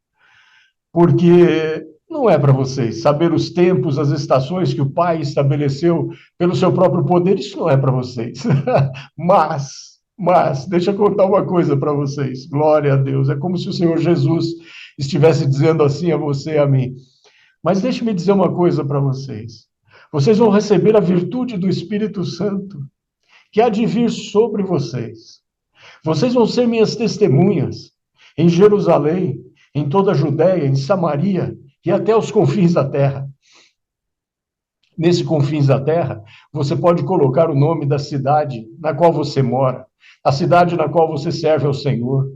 porque não é para vocês saber os tempos, as estações que o Pai estabeleceu pelo seu próprio poder, isso não é para vocês. Mas, deixa eu contar uma coisa para vocês. Glória a Deus. É como se o Senhor Jesus estivesse dizendo assim a você e a mim. Mas deixe-me dizer uma coisa para vocês. Vocês vão receber a virtude do Espírito Santo, que há de vir sobre vocês. Vocês vão ser minhas testemunhas em Jerusalém, em toda a Judéia, em Samaria e até os confins da terra. Nesse confins da terra, você pode colocar o nome da cidade na qual você mora, a cidade na qual você serve ao Senhor,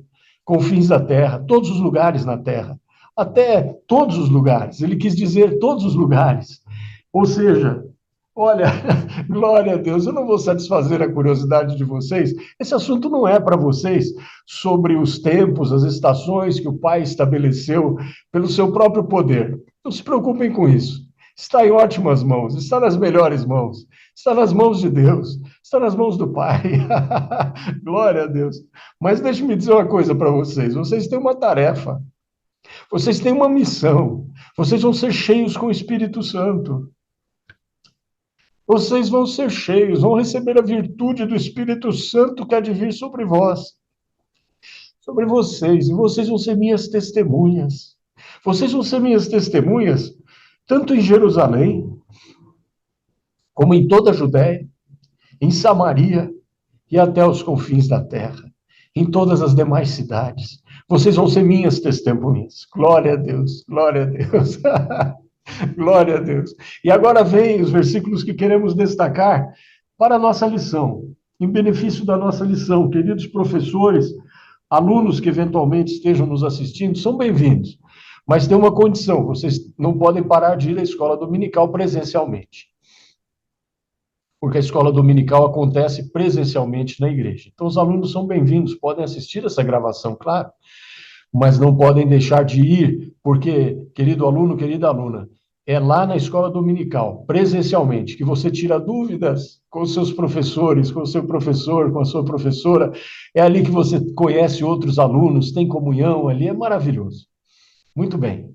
confins da terra, todos os lugares na terra, até todos os lugares. Ele quis dizer todos os lugares. Ou seja, olha, glória a Deus, eu não vou satisfazer a curiosidade de vocês. Esse assunto não é para vocês sobre os tempos, as estações que o Pai estabeleceu pelo seu próprio poder. Não se preocupem com isso. Está em ótimas mãos, está nas melhores mãos, está nas mãos de Deus, está nas mãos do Pai. Glória a Deus. Mas deixe-me dizer uma coisa para vocês. Vocês têm uma tarefa, vocês têm uma missão, vocês vão ser cheios com o Espírito Santo. Vocês vão ser cheios, vão receber a virtude do Espírito Santo que há de vir sobre vós, sobre vocês, e vocês vão ser minhas testemunhas. Vocês vão ser minhas testemunhas, tanto em Jerusalém, como em toda a Judéia, em Samaria e até os confins da terra, em todas as demais cidades. Vocês vão ser minhas testemunhas. Glória a Deus, glória a Deus. Glória a Deus. E agora vem os versículos que queremos destacar para a nossa lição. em benefício da nossa lição. Queridos professores, alunos que eventualmente estejam nos assistindo, são bem-vindos. Mas tem uma condição: vocês não podem parar de ir à escola dominical presencialmente, porque a escola dominical acontece presencialmente na igreja. Então, os alunos são bem-vindos, podem assistir essa gravação, claro, mas não podem deixar de ir, porque, querido aluno, querida aluna, é lá na escola dominical, presencialmente, que você tira dúvidas com os seus professores, com o seu professor, com a sua professora. É ali que você conhece outros alunos, tem comunhão ali, é maravilhoso. Muito bem.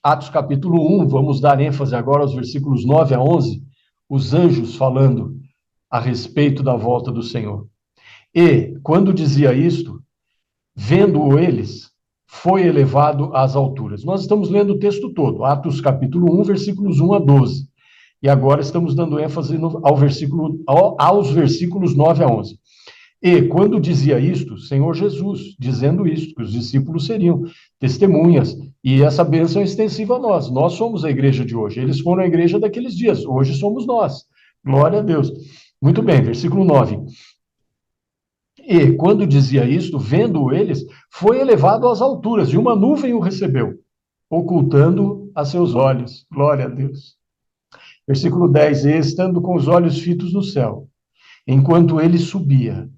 Atos capítulo 1, vamos dar ênfase agora aos versículos 9 a 11, os anjos falando a respeito da volta do Senhor. E, quando dizia isto, vendo-o eles, foi elevado às alturas. Nós estamos lendo o texto todo, Atos capítulo 1, versículos 1 a 12. E agora estamos dando ênfase aos versículos 9 a 11. E, quando dizia isto, Senhor Jesus, dizendo isto, que os discípulos seriam testemunhas, e essa bênção é extensiva a nós. Nós somos a igreja de hoje. Eles foram a igreja daqueles dias. Hoje somos nós. Glória a Deus. Muito bem, versículo 9. E, quando dizia isto, vendo eles, foi elevado às alturas, e uma nuvem o recebeu, ocultando a seus olhos. Glória a Deus. Versículo 10. E, estando com os olhos fitos no céu, enquanto ele subia,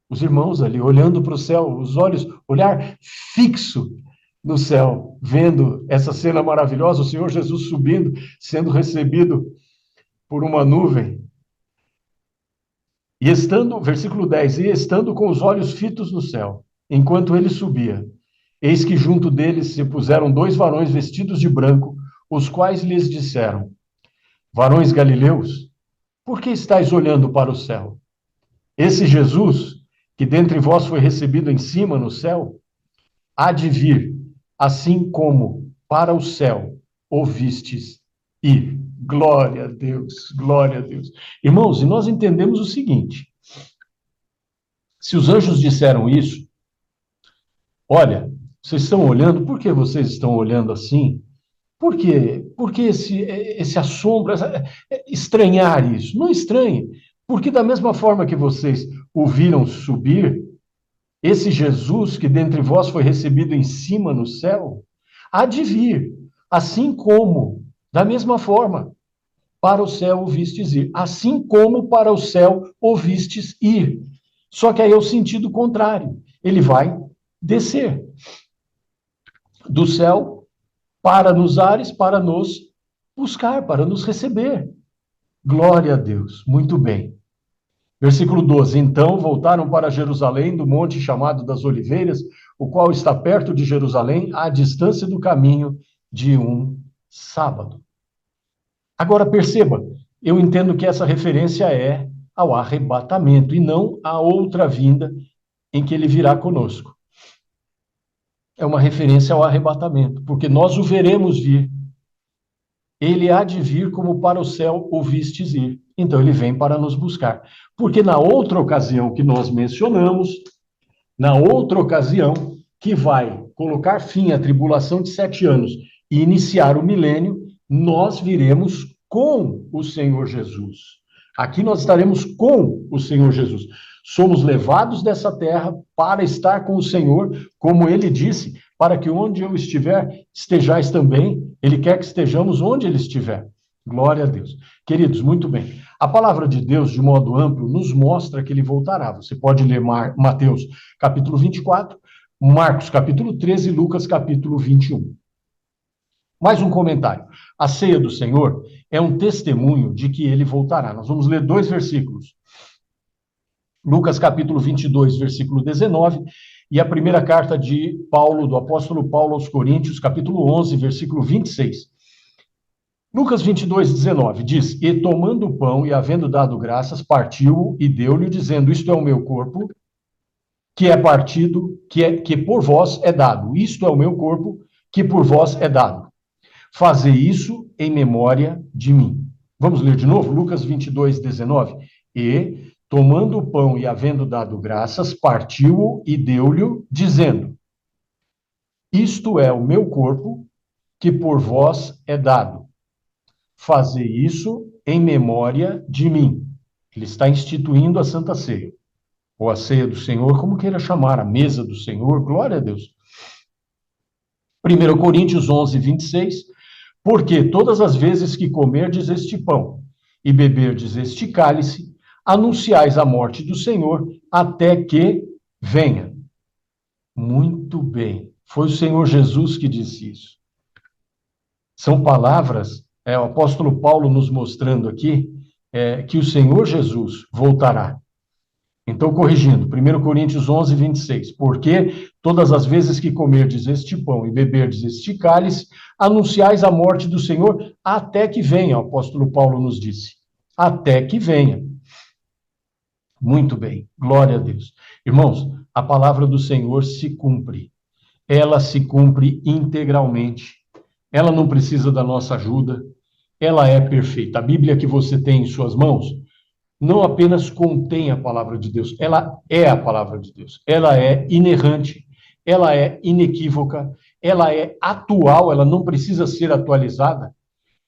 os irmãos ali, olhando para o céu, os olhos, olhar fixo no céu, vendo essa cena maravilhosa, o Senhor Jesus subindo, sendo recebido por uma nuvem. E estando, versículo 10, e estando com os olhos fitos no céu, enquanto ele subia, eis que junto deles se puseram dois varões vestidos de branco, os quais lhes disseram: varões galileus, por que estáis olhando para o céu? Esse Jesus, que dentre vós foi recebido em cima no céu, há de vir, assim como para o céu ouvistes ir. Glória a Deus, glória a Deus. Irmãos, e nós entendemos o seguinte: se os anjos disseram isso, olha, vocês estão olhando, por que vocês estão olhando assim? Por quê? Por que esse assombro, estranhar isso? Não estranhe, porque da mesma forma que vocês o viram subir, esse Jesus que dentre vós foi recebido em cima no céu, há de vir, assim como, da mesma forma, para o céu ouvistes ir, assim como para o céu ouvistes ir. Só que aí é o sentido contrário. Ele vai descer do céu para nos ares, para nos buscar, para nos receber. Glória a Deus. Muito bem. Versículo 12. Então voltaram para Jerusalém, do monte chamado das Oliveiras, o qual está perto de Jerusalém, à distância do caminho de um sábado. Agora perceba, eu entendo que essa referência é ao arrebatamento e não à outra vinda em que ele virá conosco. É uma referência ao arrebatamento, porque nós o veremos vir. Ele há de vir como para o céu ouvistes ir. Então ele vem para nos buscar. Porque na outra ocasião que nós mencionamos, na outra ocasião que vai colocar fim à tribulação de 7 anos e iniciar o milênio, nós viremos com o Senhor Jesus. Aqui nós estaremos com o Senhor Jesus. Somos levados dessa terra para estar com o Senhor, como ele disse, para que onde eu estiver, estejais também. Ele quer que estejamos onde ele estiver. Glória a Deus. Queridos, muito bem. A palavra de Deus, de modo amplo, nos mostra que ele voltará. Você pode ler Mateus capítulo 24, Marcos capítulo 13 e Lucas capítulo 21. Mais um comentário. A ceia do Senhor é um testemunho de que ele voltará. Nós vamos ler 2 versículos. Lucas capítulo 22, versículo 19, e a primeira carta de Paulo, do apóstolo Paulo aos Coríntios, capítulo 11, versículo 26. Lucas 22, 19, diz: e tomando o pão e havendo dado graças, partiu-o e deu-lhe, dizendo: isto é o meu corpo, que é partido, que por vós é dado. Isto é o meu corpo, que por vós é dado. Fazei isso em memória de mim. Vamos ler de novo? Lucas 22, 19. E, tomando o pão e havendo dado graças, partiu-o e deu-lhe, dizendo: isto é o meu corpo, que por vós é dado. Fazei isso em memória de mim. Ele está instituindo a Santa Ceia, ou a ceia do Senhor, como queira chamar, a mesa do Senhor, glória a Deus. 1 Coríntios 11, 26, porque todas as vezes que comerdes este pão e beberdes este cálice, anunciais a morte do Senhor até que venha. Muito bem. Foi o Senhor Jesus que disse isso. São palavras, o apóstolo Paulo nos mostrando aqui, que o Senhor Jesus voltará. Então, corrigindo, 1 Coríntios 11, 26. Porque todas as vezes que comerdes este pão e beberdes este cálice, anunciais a morte do Senhor até que venha, o apóstolo Paulo nos disse. Até que venha. Muito bem, glória a Deus. Irmãos, a palavra do Senhor se cumpre. Ela se cumpre integralmente. Ela não precisa da nossa ajuda. Ela é perfeita. A Bíblia que você tem em suas mãos não apenas contém a palavra de Deus, ela é a palavra de Deus. Ela é inerrante, ela é inequívoca, ela é atual, ela não precisa ser atualizada.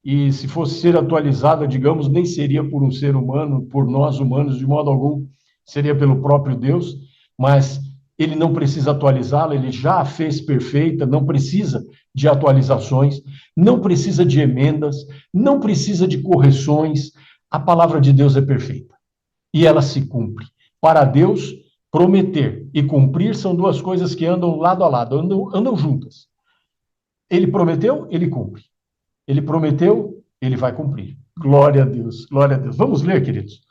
E se fosse ser atualizada, digamos, nem seria por um ser humano, por nós humanos, de modo algum, seria pelo próprio Deus, mas ele não precisa atualizá-la, ele já a fez perfeita, não precisa de atualizações, não precisa de emendas, não precisa de correções. A palavra de Deus é perfeita e ela se cumpre. Para Deus, prometer e cumprir são duas coisas que andam lado a lado, andam juntas. Ele prometeu, ele cumpre. Ele prometeu, ele vai cumprir. Glória a Deus, glória a Deus. Vamos ler, queridos.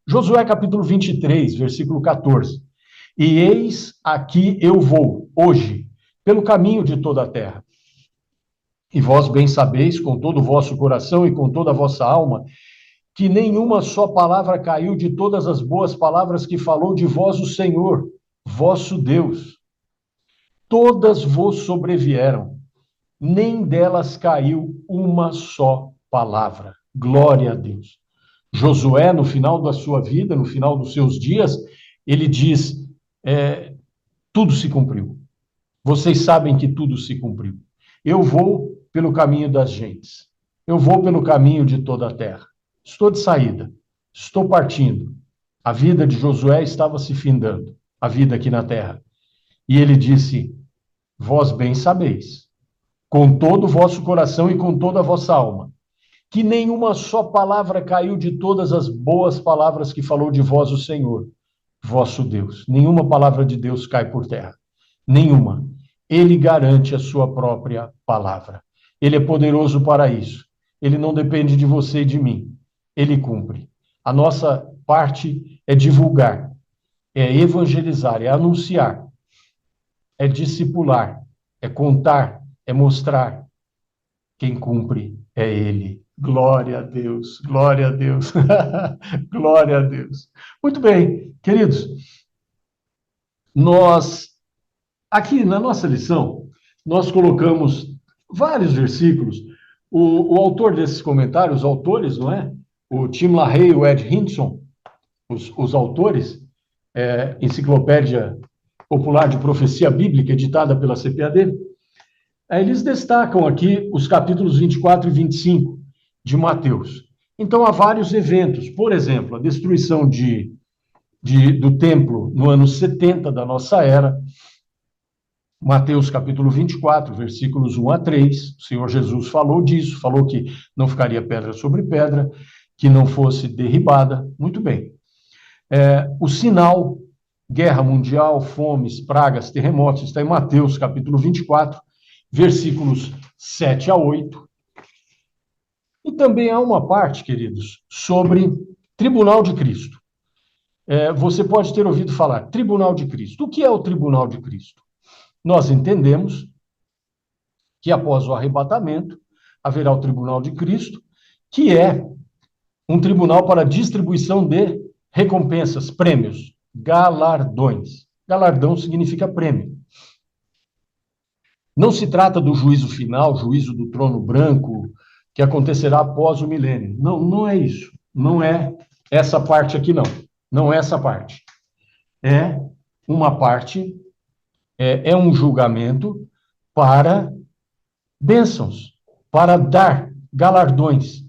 Josué capítulo 23, versículo 14. E eis aqui eu vou, hoje, pelo caminho de toda a terra. E vós bem sabeis, com todo o vosso coração e com toda a vossa alma, que nenhuma só palavra caiu de todas as boas palavras que falou de vós o Senhor, vosso Deus. Todas vos sobrevieram, nem delas caiu uma só palavra. Glória a Deus. Josué, no final da sua vida, no final dos seus dias, ele diz, tudo se cumpriu. Vocês sabem que tudo se cumpriu. Eu vou pelo caminho das gentes. Eu vou pelo caminho de toda a terra. Estou de saída, estou partindo. A vida de Josué estava se findando, a vida aqui na terra. E ele disse, vós bem sabeis, com todo o vosso coração e com toda a vossa alma, que nenhuma só palavra caiu de todas as boas palavras que falou de vós o Senhor, vosso Deus. Nenhuma palavra de Deus cai por terra. Nenhuma. Ele garante a sua própria palavra. Ele é poderoso para isso. Ele não depende de você e de mim. Ele cumpre. A nossa parte é divulgar, é evangelizar, é anunciar, é discipular, é contar, é mostrar. Quem cumpre é Ele. Glória a Deus, glória a Deus, glória a Deus. Muito bem, queridos, nós, aqui na nossa lição, nós colocamos vários versículos. O autor desses comentários, os autores, não é? O Tim LaHaye e o Ed Hindson, os autores, Enciclopédia Popular de Profecia Bíblica, editada pela CPAD, eles destacam aqui os capítulos 24 e 25 de Mateus. Então, há vários eventos. Por exemplo, a destruição do templo no ano 70 da nossa era. Mateus capítulo 24, versículos 1 a 3. O Senhor Jesus falou disso, falou que não ficaria pedra sobre pedra, que não fosse derribada. Muito bem. O sinal, guerra mundial, fomes, pragas, terremotos, está em Mateus capítulo 24, versículos 7 a 8. E também há uma parte, queridos, sobre Tribunal de Cristo. Você pode ter ouvido falar, Tribunal de Cristo. O que é o Tribunal de Cristo? Nós entendemos que após o arrebatamento, haverá o Tribunal de Cristo, que é um tribunal para distribuição de recompensas, prêmios, galardões. Galardão significa prêmio. Não se trata do juízo final, juízo do trono branco, que acontecerá após o milênio. Não, não é isso. Não é essa parte aqui, não. Não é essa parte. É uma parte, é um julgamento para bênçãos, para dar galardões,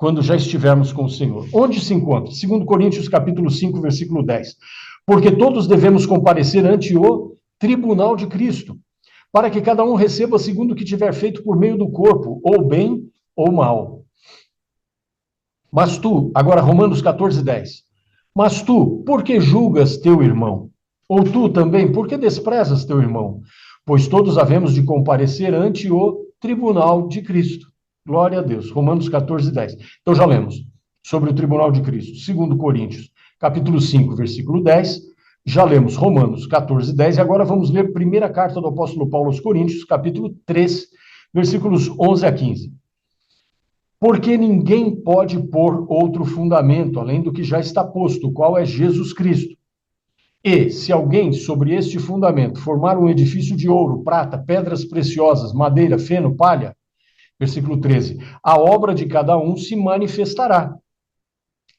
quando já estivermos com o Senhor. Onde se encontra? 2 Coríntios capítulo 5, versículo 10. Porque todos devemos comparecer ante o tribunal de Cristo, para que cada um receba segundo o que tiver feito por meio do corpo, ou bem ou mal. Mas tu, agora Romanos 14, 10. Mas tu, por que julgas teu irmão? Ou tu também, por que desprezas teu irmão? Pois todos havemos de comparecer ante o tribunal de Cristo. Glória a Deus. Romanos 14, 10. Então já lemos sobre o tribunal de Cristo. 2 Coríntios, capítulo 5, versículo 10. Já lemos Romanos 14, 10. E agora vamos ler a primeira carta do apóstolo Paulo aos Coríntios, capítulo 3, versículos 11 a 15. Porque ninguém pode pôr outro fundamento, além do que já está posto, o qual é Jesus Cristo. E, se alguém, sobre este fundamento, formar um edifício de ouro, prata, pedras preciosas, madeira, feno, palha, versículo 13, a obra de cada um se manifestará.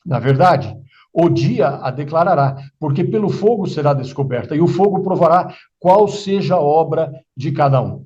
Na verdade, o dia a declarará, porque pelo fogo será descoberta, e o fogo provará qual seja a obra de cada um.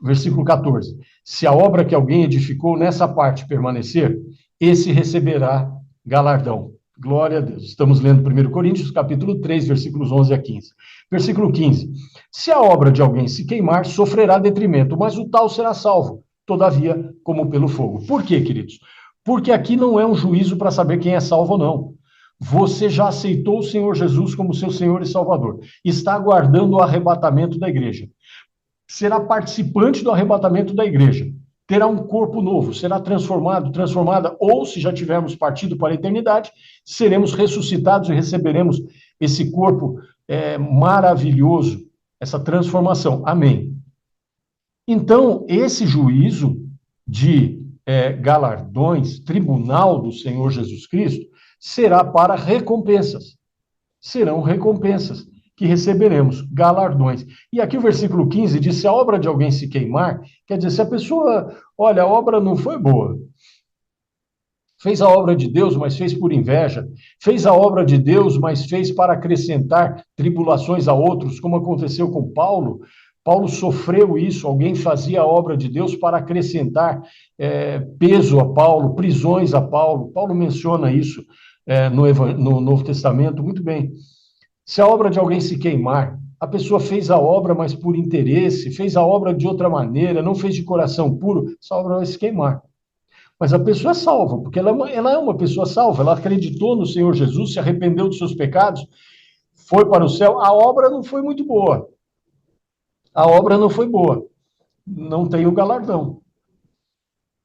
Versículo 14. Se a obra que alguém edificou nessa parte permanecer, esse receberá galardão. Glória a Deus. Estamos lendo 1 Coríntios, capítulo 3, versículos 11 a 15. Versículo 15. Se a obra de alguém se queimar, sofrerá detrimento, mas o tal será salvo, todavia, como pelo fogo. Por quê, queridos? Porque aqui não é um juízo para saber quem é salvo ou não. Você já aceitou o Senhor Jesus como seu Senhor e Salvador. Está aguardando o arrebatamento da igreja. Será participante do arrebatamento da igreja, terá um corpo novo, será transformado, transformada, ou se já tivermos partido para a eternidade, seremos ressuscitados e receberemos esse corpo maravilhoso, essa transformação. Amém. Então, esse juízo de galardões, tribunal do Senhor Jesus Cristo, será para recompensas. Serão recompensas que receberemos, galardões. E aqui o versículo 15 diz, se a obra de alguém se queimar, quer dizer, se a pessoa, olha, a obra não foi boa, fez a obra de Deus, mas fez por inveja, fez a obra de Deus, mas fez para acrescentar tribulações a outros, como aconteceu com Paulo. Paulo sofreu isso, alguém fazia a obra de Deus para acrescentar peso a Paulo, prisões a Paulo. Paulo menciona isso no Novo Testamento, muito bem. Se a obra de alguém se queimar, a pessoa fez a obra, mas por interesse, fez a obra de outra maneira, não fez de coração puro, essa obra vai se queimar. Mas a pessoa é salva, porque ela é uma pessoa salva, ela acreditou no Senhor Jesus, se arrependeu dos seus pecados, foi para o céu. A obra não foi muito boa. A obra não foi boa. Não tem o galardão.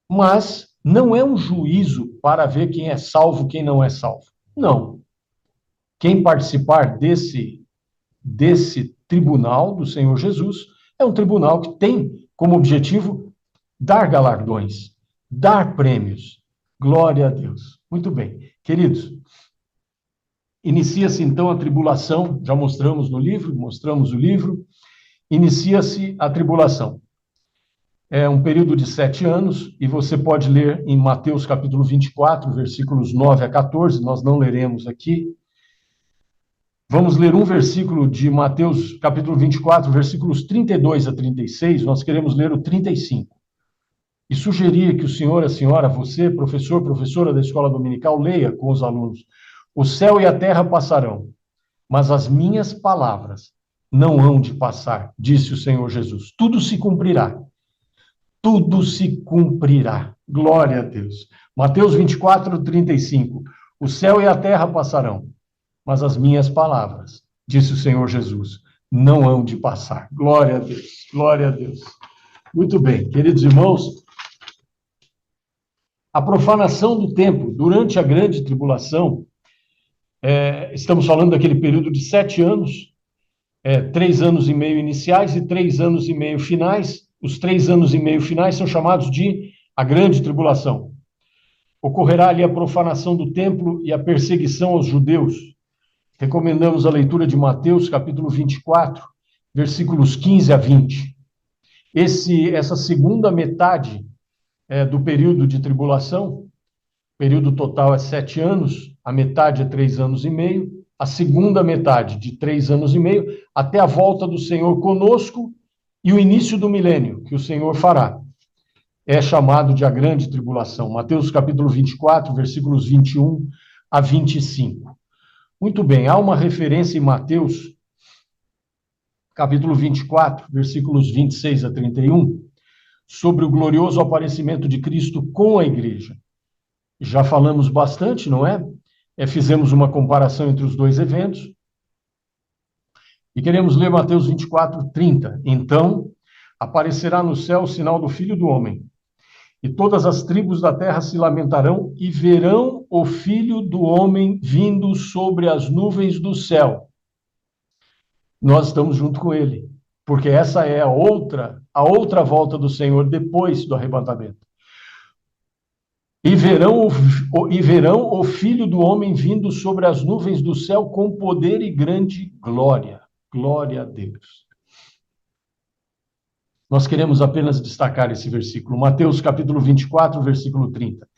Mas não é um juízo para ver quem é salvo, quem não é salvo. Não. Quem participar desse tribunal do Senhor Jesus é um tribunal que tem como objetivo dar galardões, dar prêmios. Glória a Deus. Muito bem. Queridos, inicia-se então a tribulação, já mostramos o livro, inicia-se a tribulação. É um período de 7 anos, e você pode ler em Mateus capítulo 24, versículos 9 a 14, nós não leremos aqui. Vamos ler um versículo de Mateus, capítulo 24, versículos 32 a 36, nós queremos ler o 35. E sugerir que o senhor, a senhora, você, professor, professora da escola dominical, leia com os alunos. O céu e a terra passarão, mas as minhas palavras não hão de passar, disse o Senhor Jesus. Tudo se cumprirá. Tudo se cumprirá. Glória a Deus. Mateus 24, 35. O céu e a terra passarão, mas as minhas palavras, disse o Senhor Jesus, não hão de passar. Glória a Deus, glória a Deus. Muito bem, queridos irmãos, a profanação do templo durante a grande tribulação, estamos falando daquele período de 7 anos, 3 anos e meio iniciais e 3 anos e meio finais. Os 3 anos e meio finais são chamados de a grande tribulação. Ocorrerá ali a profanação do templo e a perseguição aos judeus. Recomendamos a leitura de Mateus, capítulo 24, versículos 15 a 20. Essa segunda metade do período de tribulação, o período total é 7 anos, a metade é 3 anos e meio, a segunda metade de 3 anos e meio, até a volta do Senhor conosco e o início do milênio, que o Senhor fará. é chamado de a grande tribulação. Mateus capítulo 24, versículos 21 a 25. Muito bem, há uma referência em Mateus capítulo 24, versículos 26 a 31, sobre o glorioso aparecimento de Cristo com a igreja. Já falamos bastante, não é? Fizemos uma comparação entre os dois eventos. E queremos ler Mateus 24, 30. Então, aparecerá no céu o sinal do Filho do Homem, e todas as tribos da terra se lamentarão e verão o Filho do Homem vindo sobre as nuvens do céu. Nós estamos junto com ele, porque essa é a outra volta do Senhor depois do arrebatamento. E verão o Filho do Homem vindo sobre as nuvens do céu com poder e grande glória. Glória a Deus. Nós queremos apenas destacar esse versículo. Mateus capítulo 24, versículo 30.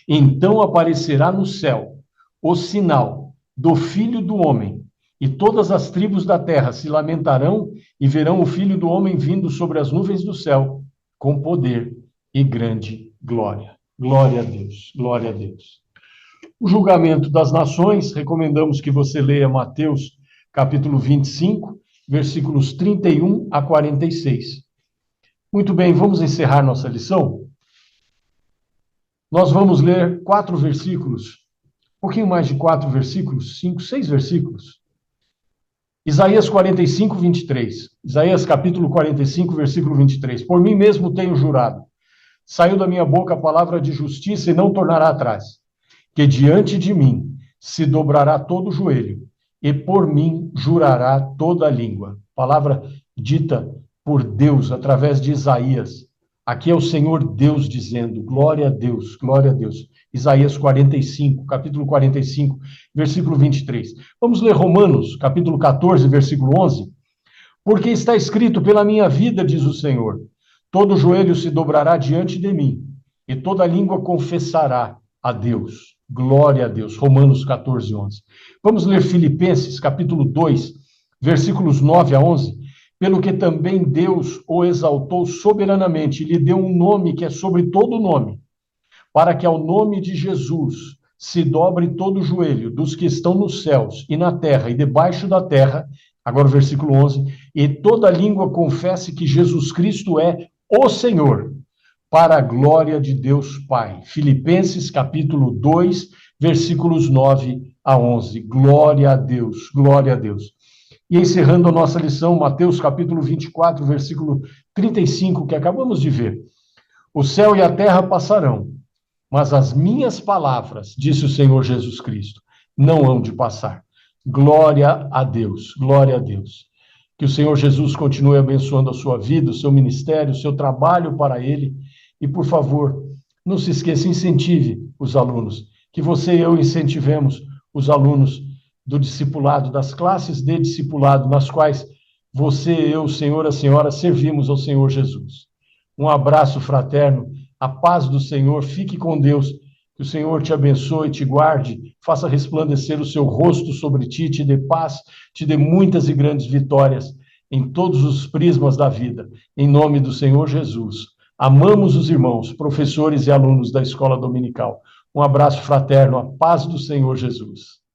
Então aparecerá no céu o sinal do Filho do Homem, e todas as tribos da terra se lamentarão e verão o Filho do Homem vindo sobre as nuvens do céu com poder e grande glória. Glória a Deus, glória a Deus. O julgamento das nações, recomendamos que você leia Mateus capítulo 25, versículos 31 a 46. Muito bem, vamos encerrar nossa lição? Nós vamos ler 4 versículos, um pouquinho mais de 4 versículos, 5, 6 versículos. Isaías 45, 23. Isaías capítulo 45, versículo 23. Por mim mesmo tenho jurado, saiu da minha boca a palavra de justiça e não tornará atrás, que diante de mim se dobrará todo o joelho, e por mim jurará toda a língua. Palavra dita por Deus, através de Isaías. Aqui é o Senhor Deus dizendo, glória a Deus, glória a Deus. Isaías 45, capítulo 45, versículo 23. Vamos ler Romanos, capítulo 14, versículo 11. Porque está escrito, pela minha vida, diz o Senhor, todo joelho se dobrará diante de mim, e toda língua confessará a Deus. Glória a Deus. Romanos 14, 11. Vamos ler Filipenses, capítulo 2, versículos 9 a 11. Pelo que também Deus o exaltou soberanamente, e lhe deu um nome que é sobre todo nome, para que ao nome de Jesus se dobre todo o joelho dos que estão nos céus e na terra e debaixo da terra, agora o versículo 11, e toda língua confesse que Jesus Cristo é o Senhor, para a glória de Deus Pai. Filipenses capítulo 2, versículos 9 a 11. Glória a Deus, glória a Deus. E encerrando a nossa lição, Mateus capítulo 24, versículo 35, que acabamos de ver. O céu e a terra passarão, mas as minhas palavras, disse o Senhor Jesus Cristo, não hão de passar. Glória a Deus, glória a Deus. Que o Senhor Jesus continue abençoando a sua vida, o seu ministério, o seu trabalho para Ele. E, por favor, não se esqueça, incentive os alunos. Que você e eu incentivemos os alunos do discipulado, das classes de discipulado, nas quais você, eu, o senhor, a senhora, servimos ao Senhor Jesus. Um abraço fraterno, a paz do Senhor, fique com Deus, que o Senhor te abençoe, te guarde, faça resplandecer o seu rosto sobre ti, te dê paz, te dê muitas e grandes vitórias em todos os prismas da vida, em nome do Senhor Jesus. Amamos os irmãos, professores e alunos da Escola Dominical. Um abraço fraterno, a paz do Senhor Jesus.